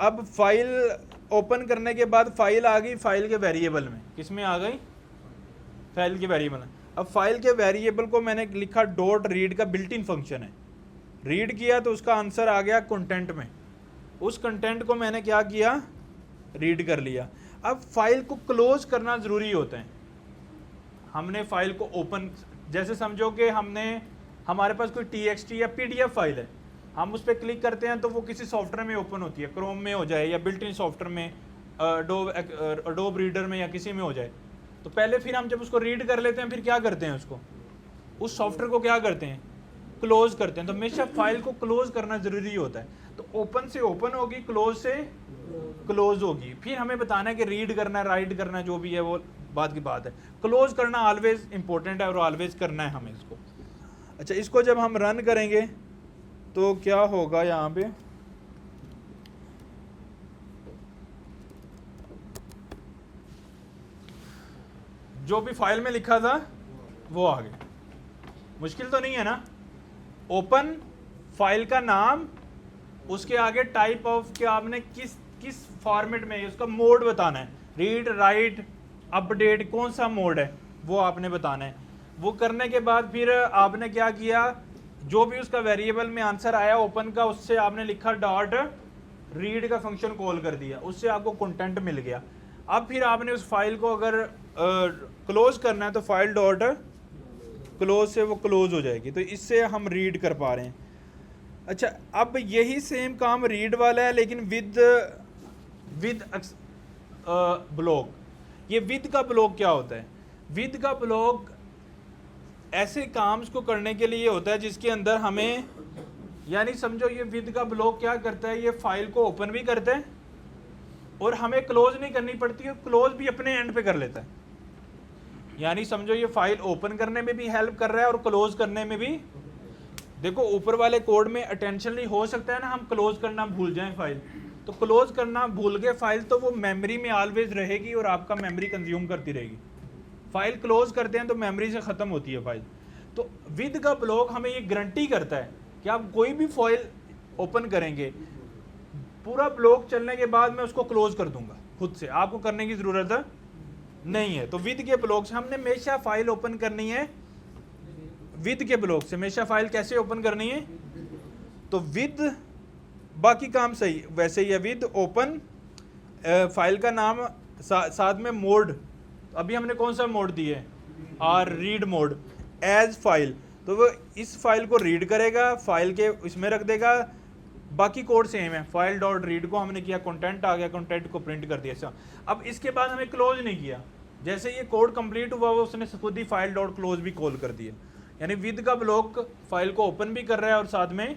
अब फाइल ओपन करने के बाद फाइल आ गई फाइल के वेरिएबल में। किस में आ गई? फाइल के वेरिएबल में। अब फाइल के वेरिएबल को मैंने लिखा डॉट रीड का बिल्ट इन फंक्शन है। रीड किया तो उसका आंसर आ गया कंटेंट में। उस कंटेंट को मैंने क्या किया, रीड कर लिया। अब फाइल को क्लोज करना ज़रूरी होता है। हमने फाइल को ओपन, जैसे समझो कि हमारे पास कोई TXT या PDF फाइल है, हम उस पर क्लिक करते हैं तो वो किसी सॉफ्टवेयर में ओपन होती है, क्रोम में हो जाए या बिल्ट इन सॉफ्टवेयर में, अडोब रीडर में या किसी में हो जाए। तो पहले फिर हम जब उसको रीड कर लेते हैं फिर क्या करते हैं, उसको उस सॉफ्टवेयर को क्या करते हैं, क्लोज करते हैं। तो हमेशा फाइल को क्लोज करना ज़रूरी होता है। तो ओपन से ओपन होगी, क्लोज से क्लोज होगी। फिर हमें बताना है कि रीड करना है, राइट करना है, जो भी है वो बात की बात है। क्लोज करना ऑलवेज इंपॉर्टेंट है और ऑलवेज करना है हमें इसको। अच्छा, इसको जब हम रन करेंगे तो क्या होगा, यहाँ पे जो भी फाइल में लिखा था वो आ गया। मुश्किल तो नहीं है ना। ओपन, फाइल का नाम, उसके आगे टाइप ऑफ कि आपने किस फॉर्मेट में, उसका मोड बताना है, रीड, राइट, अपडेट, कौन सा मोड है वो आपने बताना है। वो करने के बाद फिर आपने क्या किया, जो भी उसका वेरिएबल में आंसर आया ओपन का, उससे आपने लिखा डॉट रीड का फंक्शन कॉल कर दिया, उससे आपको कंटेंट मिल गया। अब फिर आपने उस फाइल को अगर क्लोज करना है तो फाइल डॉट क्लोज से वो क्लोज हो जाएगी। तो इससे हम रीड कर पा रहे हैं। अच्छा, अब यही सेम काम रीड वाला है लेकिन विद ब्लॉक। ये विद का ब्लॉक क्या होता है? विद का ब्लॉक ऐसे काम्स को करने के लिए होता है जिसके अंदर हमें, यानी समझो ये विद का ब्लॉक क्या करता है, ये फाइल को ओपन भी करता है और हमें क्लोज नहीं करनी पड़ती है, क्लोज भी अपने एंड पे कर लेता है। यानी समझो ये फाइल ओपन करने में भी हेल्प कर रहा है और क्लोज करने में भी। देखो ऊपर वाले कोड में अटेंशनली हो सकता है ना हम क्लोज करना भूल जाएं फाइल, तो क्लोज करना भूल गए फाइल तो वो मेमोरी में ऑलवेज रहेगी और आपका मेमोरी कंज्यूम करती रहेगी। फाइल क्लोज करते हैं तो मेमोरी से ख़त्म होती है फाइल। तो विद का ब्लॉक हमें ये गारंटी करता है कि आप कोई भी फाइल ओपन करेंगे, पूरा ब्लॉक चलने के बाद मैं उसको क्लोज कर दूंगा खुद से, आपको करने की ज़रूरत नहीं है। तो विद के ब्लॉक से हमने हमेशा फाइल ओपन करनी है, विद के ब्लॉक से हमेशा फाइल कैसे ओपन करनी है, तो विद, बाकी काम सही वैसे ही है, विद ओपन, फाइल का नाम साथ में मोड। अभी हमने कौन सा मोड दिया है, रीड मोड, एज फाइल, तो वो इस फाइल को रीड करेगा, फाइल के इसमें रख देगा, बाकी कोड सेम है। फाइल डॉट रीड को हमने किया, कंटेंट आ गया, कंटेंट को प्रिंट कर दिया। अच्छा, अब इसके बाद हमें क्लोज नहीं किया, जैसे ये कोड कंप्लीट हुआ वो उसने खुद ही फाइल डॉट क्लोज भी कॉल कर दिया। यानी विद का ब्लॉक फाइल को ओपन भी कर रहा है और साथ में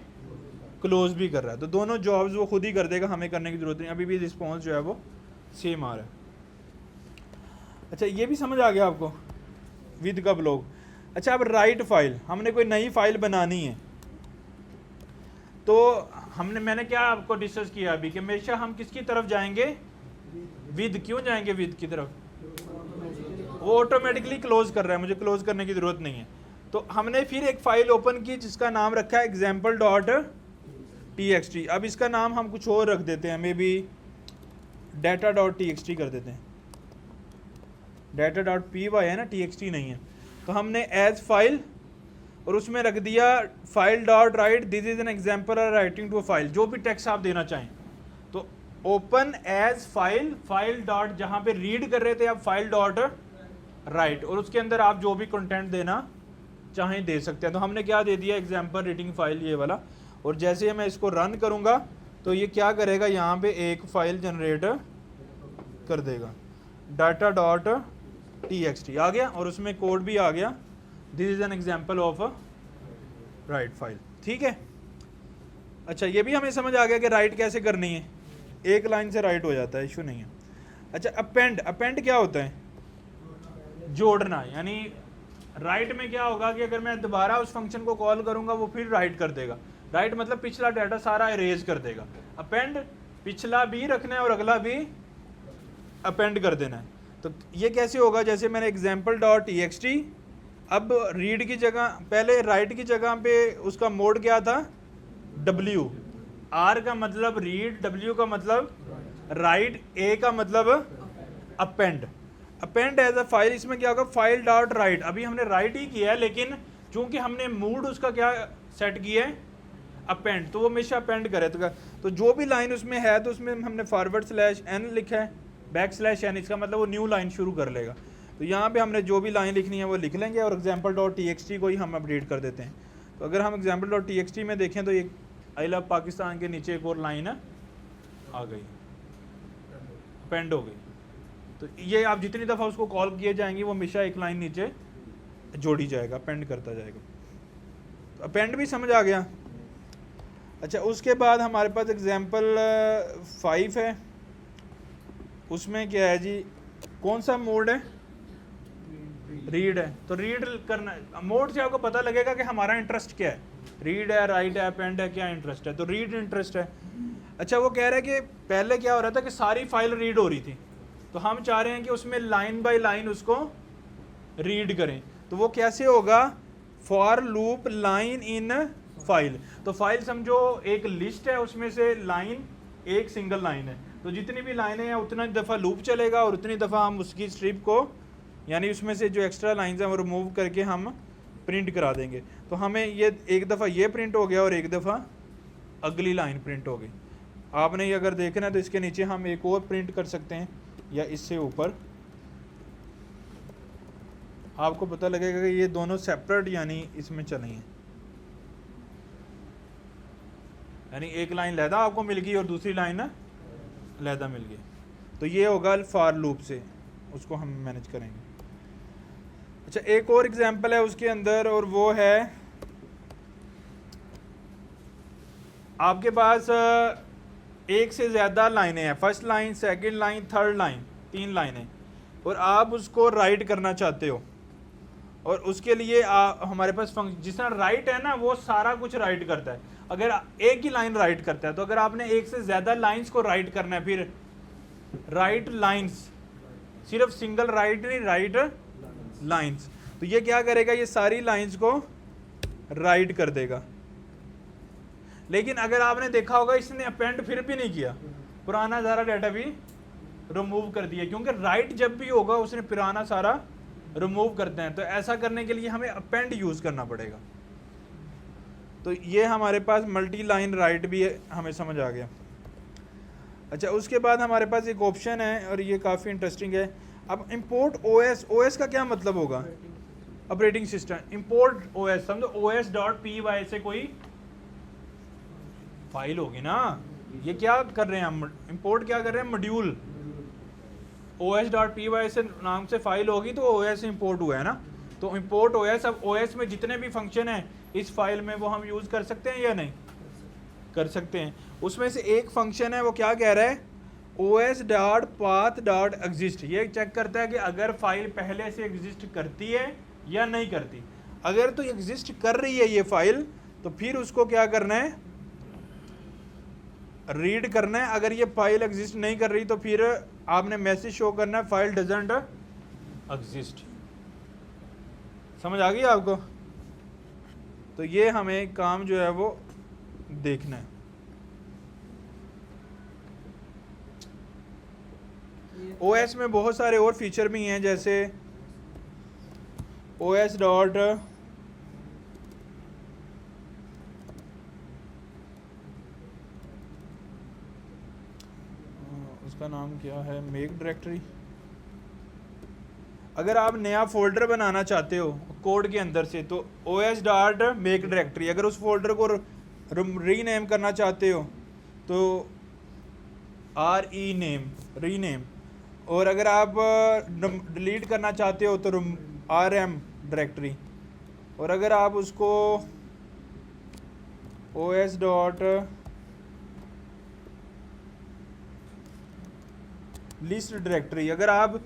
क्लोज भी कर रहा है। तो दोनों जॉब्स वो खुद ही कर देगा, हमें करने की जरूरत नहीं। अभी भी रिस्पॉन्स जो है वो सेम आ रहा है। अच्छा, ये भी समझ आ गया आपको विद का ब्लॉक। अच्छा, अब राइट फाइल, हमने कोई नई फाइल बनानी है तो मैंने क्या आपको डिस्कस किया अभी कि हमेशा हम किसकी तरफ जाएंगे, विद। क्यों जाएंगे विद की तरफ? वो ऑटोमेटिकली क्लोज कर रहा है, मुझे क्लोज करने की ज़रूरत नहीं है। तो हमने फिर एक फाइल ओपन की जिसका नाम रखा है एग्जाम्पल डॉट TXT। अब इसका नाम हम कुछ और रख देते हैं, may be data dot TXT कर देते हैं। डाटा डॉट PY है ना, TXT नहीं है। तो हमने एज फाइल और उसमें रख दिया file dot write, this is an example of writing to a file, जो भी टेक्स्ट आप देना चाहें। तो open as file, file dot, जहाँ पे रीड कर रहे थे आप फाइल डॉट राइट, और उसके अंदर आप जो भी कंटेंट देना चाहें दे सकते हैं। तो हमने क्या दे दिया, एग्जाम्पल रीडिंग फाइल, ये वाला। और जैसे मैं इसको रन करूँगा तो ये क्या करेगा, यहाँ पे एक फाइल जनरेट कर देगा, डाटा डॉट TXT आ गया और उसमें कोड भी आ गया, this is an example of write file. ठीक है। अच्छा, ये भी हमें समझ आ गया कि राइट कैसे करनी है, एक लाइन से राइट हो जाता है, इशू नहीं है। अच्छा, अपेंड, अपेंड क्या होता है, जोड़ना। यानी राइट में क्या होगा कि अगर मैं दोबारा उस फंक्शन को कॉल करूंगा वो फिर राइट कर देगा। राइट मतलब पिछला डाटा सारा इरेज कर देगा। अपेंड, पिछला भी रखना है और अगला भी अपेंड कर देना है। तो ये कैसे होगा, जैसे मैंने एग्जाम्पल डॉट TXT, अब रीड की जगह, पहले राइट की जगह पे उसका मोड क्या था, W, R का मतलब रीड, W का मतलब राइट, A का मतलब append. Append as a file, इसमें क्या होगा, फाइल डॉट राइट। अभी हमने राइट ही किया है लेकिन चूंकि हमने मूड उसका क्या सेट किया है, अपेंड, तो वो हमेशा अपेंड करे। तो जो भी लाइन उसमें है तो उसमें हमने फॉरवर्ड स्लैश एन लिखा है, बैक स्लैश एन, इसका मतलब वो न्यू लाइन शुरू कर लेगा। तो यहाँ पे हमने जो भी लाइन लिखनी है वो लिख लेंगे और example dot T x T को ही हम अपडेट कर देते हैं। तो अगर हम example dot T x T में देखें तो ये आई लव पाकिस्तान के नीचे एक और लाइन है आ गई, अपेंड हो गई। तो ये आप जितनी दफ़ा उसको कॉल किए जाएंगे वो हमेशा एक लाइन नीचे जोड़ी जाएगा, अपेंड करता जाएगा। तो अपेंड भी समझ आ गया। अच्छा, उसके बाद हमारे पास एग्जाम्पल 5 है, उसमें क्या है जी, कौन सा मोड है, रीड है। तो रीड करना, मोड से आपको पता लगेगा कि हमारा इंटरेस्ट क्या है, रीड है, राइट है, अपेंड है, क्या इंटरेस्ट है। तो रीड इंटरेस्ट है। अच्छा, वो कह रहा है कि पहले क्या हो रहा था कि सारी फाइल रीड हो रही थी, तो हम चाह रहे हैं कि उसमें लाइन बाय लाइन उसको रीड करें। तो वो कैसे होगा, for loop line in file. तो फाइल समझो एक लिस्ट है, उसमें से लाइन एक सिंगल लाइन है, तो जितनी भी लाइनें हैं उतना दफ़ा लूप चलेगा और उतनी दफ़ा हम उसकी स्ट्रिप को, यानी उसमें से जो एक्स्ट्रा लाइंस हैं वो रिमूव करके हम प्रिंट करा देंगे। तो हमें ये एक दफ़ा ये प्रिंट हो गया और एक दफ़ा अगली लाइन प्रिंट हो गई। आपने ये अगर देखना है तो इसके नीचे हम एक और प्रिंट कर सकते हैं या इससे ऊपर, आपको पता लगेगा कि ये दोनों सेपरेट यानी इसमें चले हैं, यानी एक लाइन लहदा आपको मिल गई और दूसरी लाइन लहदा मिल गई। तो ये होगा फॉर लूप से, उसको हम मैनेज करेंगे। अच्छा, एक और एग्जांपल है उसके अंदर और वो है आपके पास एक से ज़्यादा लाइनें हैं, first line, second line, third line, 3 लाइनें, और आप उसको राइट करना चाहते हो। और उसके लिए हमारे पास फंक्शन, जिस तरह राइट है ना वो सारा कुछ राइट करता है, अगर एक ही लाइन राइट करता है। तो अगर आपने एक से ज़्यादा लाइंस को राइट करना है, फिर राइट लाइंस, सिर्फ सिंगल राइट नहीं, राइट लाइंस। तो ये क्या करेगा, ये सारी लाइंस को राइट कर देगा। लेकिन अगर आपने देखा होगा इसने अपेंड फिर भी नहीं किया, पुराना सारा डाटा भी रिमूव कर दिया, क्योंकि राइट जब भी होगा उसने पुराना सारा रिमूव करते हैं। तो ऐसा करने के लिए हमें अपेंड यूज़ करना पड़ेगा। तो ये हमारे पास मल्टी लाइन राइट भी है, हमें समझ आ गया। अच्छा, उसके बाद हमारे पास एक ऑप्शन है और ये काफ़ी इंटरेस्टिंग है। अब इंपोर्ट ओएस, ओएस का क्या मतलब होगा, ऑपरेटिंग सिस्टम। इंपोर्ट ओएस, समझो os.py से कोई फाइल होगी ना, ये क्या कर रहे हैं हम, इंपोर्ट क्या कर रहे हैं, मॉड्यूल। os.py से नाम से फाइल होगी तो os इंपोर्ट हुआ है ना। तो इंपोर्ट os, अब os में जितने भी फंक्शन हैं इस फाइल में वो हम यूज़ कर सकते हैं या नहीं, कर सकते हैं। उसमें से एक फंक्शन है वो क्या कह रहा है, os.path.exist, ये चेक करता है कि अगर फाइल पहले से एग्जिस्ट करती है या नहीं करती। अगर तो एग्जिस्ट कर रही है ये फाइल तो फिर उसको क्या करना है, रीड करना है। अगर ये फाइल एग्जिस्ट नहीं कर रही तो फिर आपने मैसेज शो करना है, फाइल डजंट एग्जिस्ट। समझ आ गई आपको। तो ये हमें काम जो है वो देखना है। OS में बहुत सारे और फीचर भी हैं, जैसे OS डॉट उसका नाम क्या है, मेक डायरेक्टरी। अगर आप नया फोल्डर बनाना चाहते हो कोड के अंदर से तो os डॉट मेक डायरेक्टरी, अगर उस फोल्डर को रीनेम करना चाहते हो तो rename, रीनेम, और अगर आप डिलीट करना चाहते हो तो rm डायरेक्टरी, और अगर आप उसको os डॉट लिस्ट डायरेक्टरी, अगर आप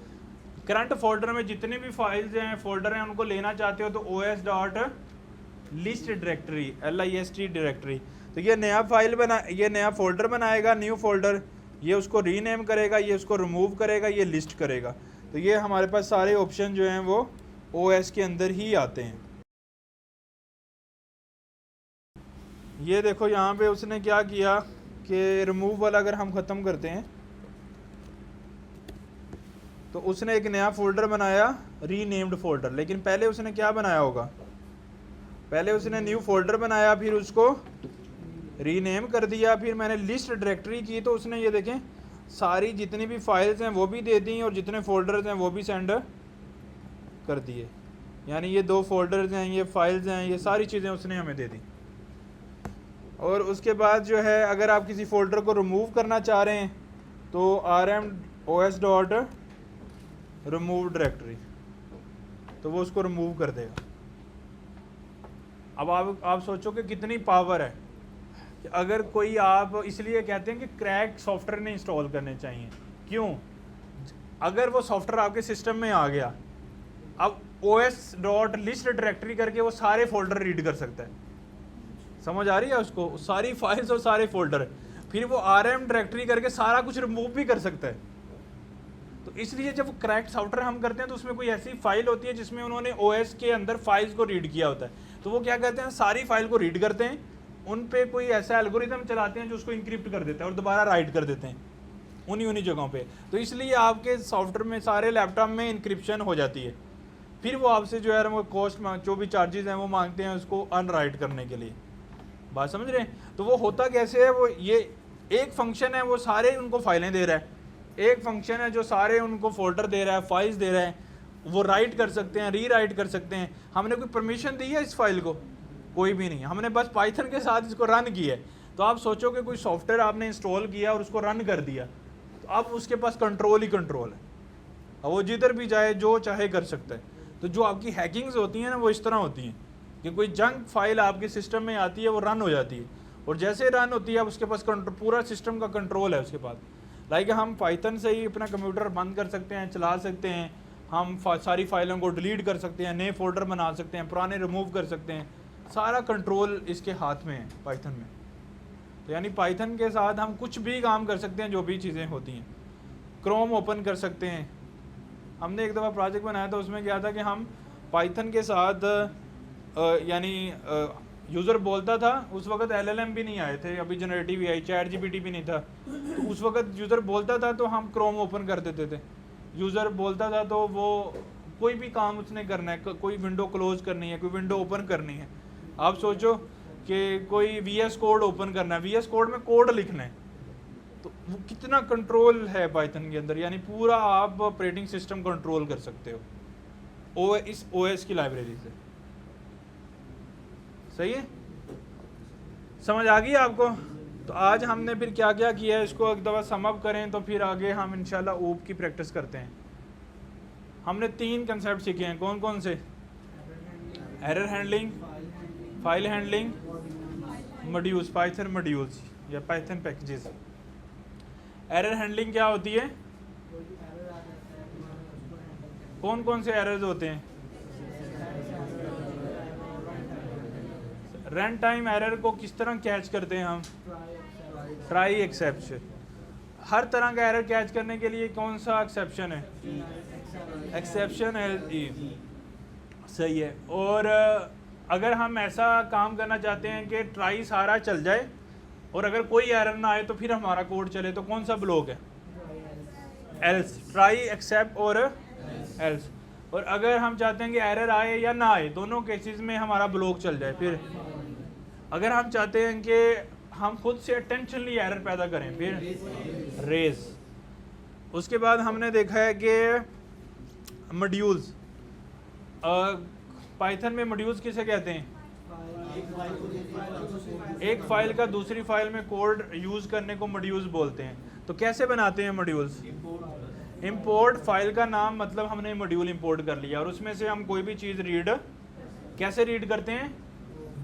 करंट फोल्डर में जितने भी फाइल्स हैं, फोल्डर हैं, उनको लेना चाहते हो तो os dot list directory, list directory. तो ये नया फाइल बना, ये नया फोल्डर बनाएगा, न्यू फोल्डर, ये उसको रीनेम करेगा, ये उसको रिमूव करेगा, ये लिस्ट करेगा। तो ये हमारे पास सारे ऑप्शन जो हैं वो OS के अंदर ही आते हैं। ये देखो यहाँ पे उसने क्या किया कि रिमूव वाला अगर हम ख़त्म करते हैं तो उसने एक नया फोल्डर बनाया, रीनेम्ड फोल्डर। लेकिन पहले उसने क्या बनाया होगा, पहले उसने न्यू फोल्डर बनाया, फिर उसको रीनेम कर दिया, फिर मैंने लिस्ट डायरेक्टरी की तो उसने ये देखें सारी जितनी भी फाइल्स हैं वो भी दे दी और जितने फोल्डर्स हैं वो भी सेंड कर दिए। यानी ये 2 फोल्डर्स हैं, ये फाइल्स हैं, ये सारी चीज़ें उसने हमें दे दी। और उसके बाद जो है अगर आप किसी फोल्डर को रिमूव करना चाह रहे हैं तो rm/os.remove डायरेक्टरी, तो वो उसको रिमूव कर देगा। अब आप सोचो कि कितनी पावर है कि अगर कोई आप, इसलिए कहते हैं कि क्रैक सॉफ्टवेयर नहीं इंस्टॉल करने चाहिए। क्यों? अगर वो सॉफ्टवेयर आपके सिस्टम में आ गया, अब os.list डायरेक्टरी करके वो सारे फोल्डर रीड कर सकता है। समझ आ रही है उसको? सारी फाइल्स और सारे फोल्डर, फिर वो rm डायरेक्टरी करके सारा कुछ रिमूव भी कर सकता है। तो इसलिए जब क्रैक सॉफ्टवेयर हम करते हैं तो उसमें कोई ऐसी फाइल होती है जिसमें उन्होंने ओएस के अंदर फाइल्स को रीड किया होता है, तो वो क्या कहते हैं, सारी फाइल को रीड करते हैं, उन पे कोई ऐसा एल्गोरिथम चलाते हैं जो उसको इंक्रिप्ट कर देता है और दोबारा राइट कर देते हैं उन्हीं जगहों पे। तो इसलिए आपके सॉफ्टवेयर में, सारे लैपटॉप में इंक्रिप्शन हो जाती है। फिर वो आपसे जो है वो कॉस्ट जो भी चार्जेस हैं वो मांगते हैं उसको अनराइट करने के लिए। बात समझ रहे हैं? तो वो होता कैसे है, वो ये एक फंक्शन है, वो सारे उनको फाइलें दे रहा है, एक फंक्शन है जो सारे उनको फोल्डर दे रहा है, फाइल्स दे रहा है, वो राइट कर सकते हैं, री राइट कर सकते हैं। हमने कोई परमिशन दी है इस फाइल को? कोई भी नहीं, हमने बस पाइथन के साथ इसको रन किया है। तो आप सोचो कि कोई सॉफ्टवेयर आपने इंस्टॉल किया और उसको रन कर दिया, तो अब उसके पास कंट्रोल ही कंट्रोल है, अब वो जिधर भी जाए जो चाहे कर सकता है। तो जो आपकी हैकिंग्स होती हैं ना वो इस तरह होती हैं कि कोई जंक फाइल आपके सिस्टम में आती है, वो रन हो जाती है, और जैसे रन होती है उसके पास पूरा सिस्टम का कंट्रोल है उसके पास। लाइक हम पाइथन से ही अपना कंप्यूटर बंद कर सकते हैं, चला सकते हैं, हम सारी फाइलों को डिलीट कर सकते हैं, नए फोल्डर बना सकते हैं, पुराने रिमूव कर सकते हैं, सारा कंट्रोल इसके हाथ में है पाइथन में। तो यानी पाइथन के साथ हम कुछ भी काम कर सकते हैं, जो भी चीज़ें होती हैं। क्रोम ओपन कर सकते हैं। हमने एक दफ़ा प्रोजेक्ट बनाया था, उसमें क्या था कि हम पाइथन के साथ यानी यूज़र बोलता था, उस वक्त LLM भी नहीं आए थे, अभी जनरेटिव AI, चैट GPT भी नहीं था, तो उस वक्त यूज़र बोलता था तो हम क्रोम ओपन कर देते थे। यूज़र बोलता था तो वो कोई भी काम उसने करना है, कोई विंडो क्लोज करनी है, कोई विंडो ओपन करनी है, आप सोचो कि कोई VS कोड ओपन करना है, VS कोड में कोड लिखना है, तो वो कितना कंट्रोल है पाइथन के अंदर। यानी पूरा आप ऑपरेटिंग सिस्टम कंट्रोल कर सकते हो इस OS की लाइब्रेरी से। सही है? समझ आ गई आपको? तो आज हमने फिर क्या क्या किया है, इसको एक दफ़ा सम अप करें तो फिर आगे हम इंशाल्लाह ऊप की प्रैक्टिस करते हैं। हमने 3 कंसेप्ट सीखे हैं, कौन कौन से? Error handling, file handling, modules, Python modules या पाइथन पैकेजेस। एरर हैंडलिंग क्या होती है? कौन कौन से एरर्स होते हैं? रन टाइम एरर को किस तरह कैच करते हैं हम? Try exception. हर तरह का एरर कैच करने के लिए कौन सा एक्सेप्शन है? एक्सेप्शन है ई। सही है। और अगर हम ऐसा काम करना चाहते हैं कि ट्राई सारा चल जाए और अगर कोई एरर ना आए तो फिर हमारा कोड चले, तो कौन सा ब्लॉक है? एल्स। ट्राई, एक्सेप्ट और एल्स। और अगर हम चाहते हैं कि एरर आए या ना आए, दोनों केसेस में हमारा ब्लॉक चल जाए, फिर अगर हम चाहते हैं कि हम खुद से अटेंशनली एरर पैदा करें, फिर रेज। उसके बाद हमने देखा है कि मॉड्यूल्स, पाइथन में मॉड्यूल्स किसे कहते हैं? एक फाइल का दूसरी फाइल में कोड यूज़ करने को मॉड्यूल्स बोलते हैं। तो कैसे बनाते हैं मॉड्यूल्स? इंपोर्ट, फाइल का नाम मतलब हमने मॉड्यूल इंपोर्ट कर लिया और उसमें से हम कोई भी चीज़ रीड कैसे रीड करते हैं?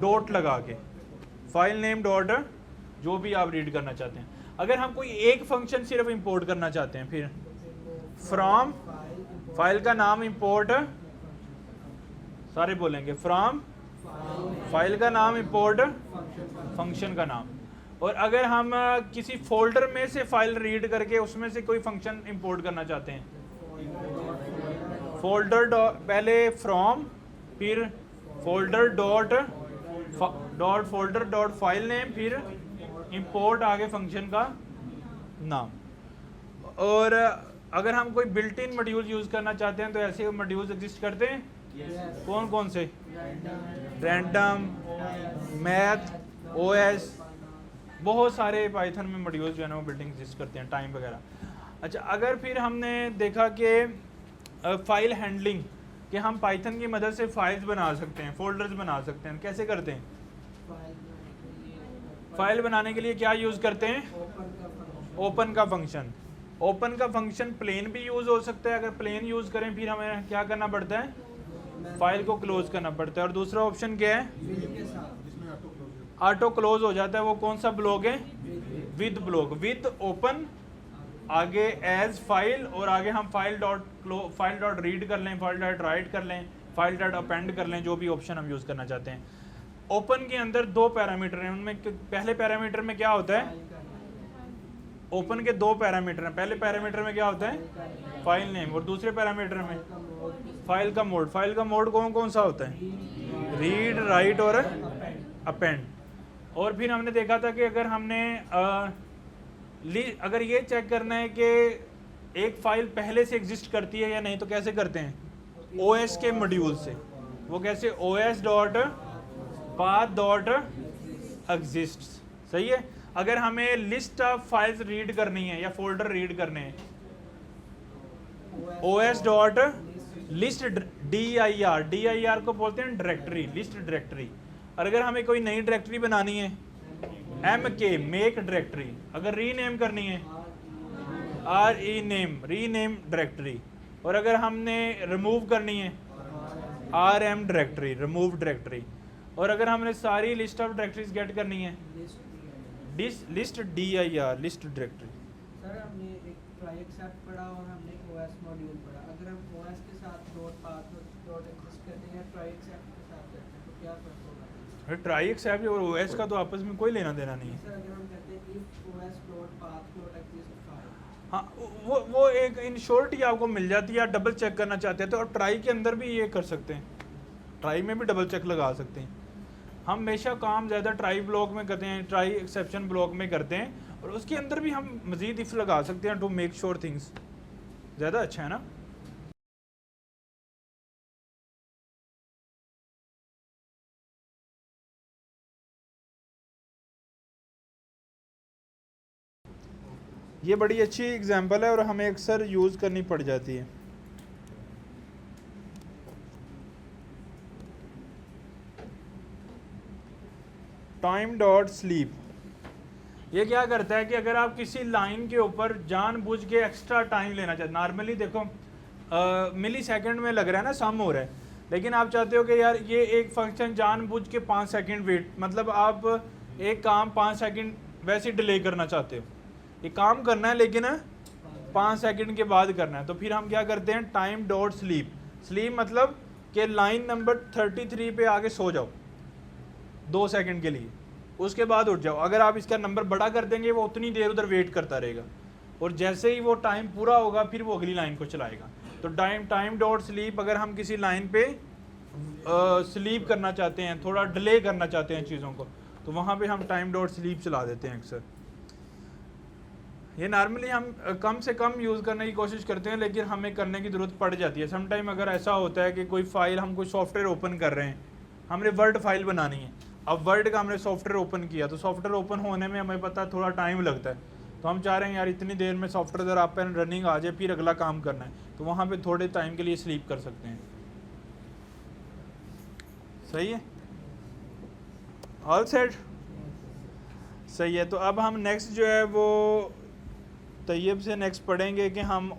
डॉट लगा के, फाइल नेम डॉट जो भी आप रीड करना चाहते हैं। अगर हम कोई एक फंक्शन सिर्फ इंपोर्ट करना चाहते हैं, फिर फ्रॉम, फाइल का नाम इंपोर्ट, सारे बोलेंगे फ्रॉम, फाइल का नाम इंपोर्ट, फंक्शन का नाम। और अगर हम किसी फोल्डर में से फाइल रीड करके उसमें से कोई फंक्शन इंपोर्ट करना चाहते हैं, फोल्डर पहले फ्रॉम, फिर folder dot folder dot file name, फिर इंपोर्ट आगे फंक्शन का नाम। और अगर हम कोई बिल्ट इन मॉड्यूल यूज़ करना चाहते हैं तो ऐसे मॉड्यूल्स एग्जिस्ट करते हैं। कौन कौन से? रैंडम, मैथ, OS, बहुत सारे पाइथन में मॉड्यूल्स जो है ना वो बिल्डिंग एग्जिस्ट करते हैं, टाइम वगैरह। अच्छा, अगर फिर हमने देखा कि फाइल हैंडलिंग, कि हम पाइथन की मदद से फाइल्स बना सकते हैं, फोल्डर्स बना सकते हैं, कैसे करते हैं? फाइल बनाने के लिए क्या यूज़ करते हैं? ओपन का फंक्शन। ओपन का फंक्शन प्लेन भी यूज़ हो सकता है, अगर प्लेन यूज़ करें फिर हमें क्या करना पड़ता है? फाइल को क्लोज करना पड़ता है। और दूसरा ऑप्शन क्या है? ऑटो क्लोज हो जाता है। वो कौन सा ब्लॉक है? With block. विद ओपन, आगे एज फाइल, और आगे हम फाइल डॉट रीड कर लें, फाइल डॉट राइट कर लें, फाइल डॉट अपेंड कर लें, जो भी ऑप्शन हम यूज़ करना चाहते हैं। ओपन के अंदर दो पैरामीटर हैं, उनमें पहले पैरामीटर में क्या होता है? ओपन के दो पैरामीटर हैं। पहले पैरामीटर में क्या होता है? फाइल नेम, और दूसरे पैरामीटर में फाइल का मोड। फाइल का मोड कौन कौन सा होता है? रीड, राइट और अपेंड। और फिर हमने देखा था कि अगर हमने अगर ये चेक करना है कि एक फाइल पहले से एग्जिस्ट करती है या नहीं, तो कैसे करते हैं? OS के मॉड्यूल से। वो कैसे? os.path.exists। सही है। अगर हमें लिस्ट ऑफ फाइल्स रीड करनी है या फोल्डर रीड करने हैं, os.list dir को बोलते हैं डायरेक्टरी, लिस्ट डायरेक्टरी। और अगर हमें कोई नई डायरेक्टरी बनानी है, mk मेक डायरेक्टरी। अगर रीनेम करनी है, रीनेम डायरेक्टरी। और अगर हमने रिमूव करनी है, rm डायरेक्टरी, रिमूव डायरेक्टरी। और अगर हमने सारी लिस्ट ऑफ डायरेक्टरीज गेट करनी है, list dir, list directory. Sir हमने एक ट्राई एक्सेप्ट पढ़ा और हमने एक OS मॉड्यूल पढ़ा। अगर हम OS के साथ .path.exist करते हैं, ट्राई एक्सेप्ट के साथ करते हैं, तो क्या फर्क होगा? ट्राई एक्सेप्ट और OS का तो आपस में कोई लेना देना नहीं है। सर अगर हम कहते हैं if os.path.exist फाइल, हाँ, वो एक इन शॉर्ट ही आपको मिल जाती है। आप डबल चेक करना चाहते हैं तो और ट्राई के अंदर भी ये कर सकते हैं, ट्राई में भी डबल चेक लगा सकते हैं। हम हमेशा काम ज़्यादा ट्राई ब्लॉक में करते हैं, ट्राई एक्सेप्शन ब्लॉक में करते हैं, और उसके अंदर भी हम मज़ीद इफ़ लगा सकते हैं टू मेक श्योर थिंग्स। ज़्यादा अच्छा है ना। ये बड़ी अच्छी एग्जांपल है और हमें अक्सर यूज़ करनी पड़ जाती है। टाइम डॉट स्लीप, ये क्या करता है कि अगर आप किसी लाइन के ऊपर जानबूझ के एक्स्ट्रा टाइम लेना चाहते, नॉर्मली देखो मिली सेकेंड में लग रहा है ना, सम हो रहा है, लेकिन आप चाहते हो कि यार ये एक फंक्शन जानबूझ के 5 सेकंड वेट, मतलब आप एक काम 5 सेकंड वैसे डिले करना चाहते हो, ये काम करना है लेकिन 5 सेकंड के बाद करना है, तो फिर हम क्या करते हैं? Time dot sleep. स्लीप मतलब कि लाइन नंबर 33 पे आके सो जाओ 2 सेकंड के लिए, उसके बाद उठ जाओ। अगर आप इसका नंबर बड़ा कर देंगे वो उतनी देर उधर वेट करता रहेगा, और जैसे ही वो टाइम पूरा होगा फिर वो अगली लाइन को चलाएगा। तो टाइम डॉट स्लीप, अगर हम किसी लाइन पे स्लीप करना चाहते हैं, थोड़ा डिले करना चाहते हैं चीज़ों को, तो वहाँ पे हम टाइम डॉट स्लीप चला देते हैं अक्सर। ये नॉर्मली हम कम से कम यूज़ करने की कोशिश करते हैं, लेकिन हमें करने की ज़रूरत पड़ जाती है। समटाइम अगर ऐसा होता है कि कोई फाइल, हम कोई सॉफ्टवेयर ओपन कर रहे हैं, हमने वर्ड फाइल बनानी है, अब वर्ड का हमने सॉफ्टवेयर ओपन किया, तो सॉफ्टवेयर ओपन होने में हमें पता थोड़ा टाइम लगता है, तो हम चाह रहे हैं यार इतनी देर में सॉफ्टवेयर अगर आप पर रनिंग आ जाए फिर अगला काम करना है, तो वहाँ पे थोड़े टाइम के लिए स्लीप कर सकते हैं। सही है, ऑल सेट, सही है। तो अब हम नेक्स्ट जो है वो तैयब से नेक्स्ट पढ़ेंगे कि हम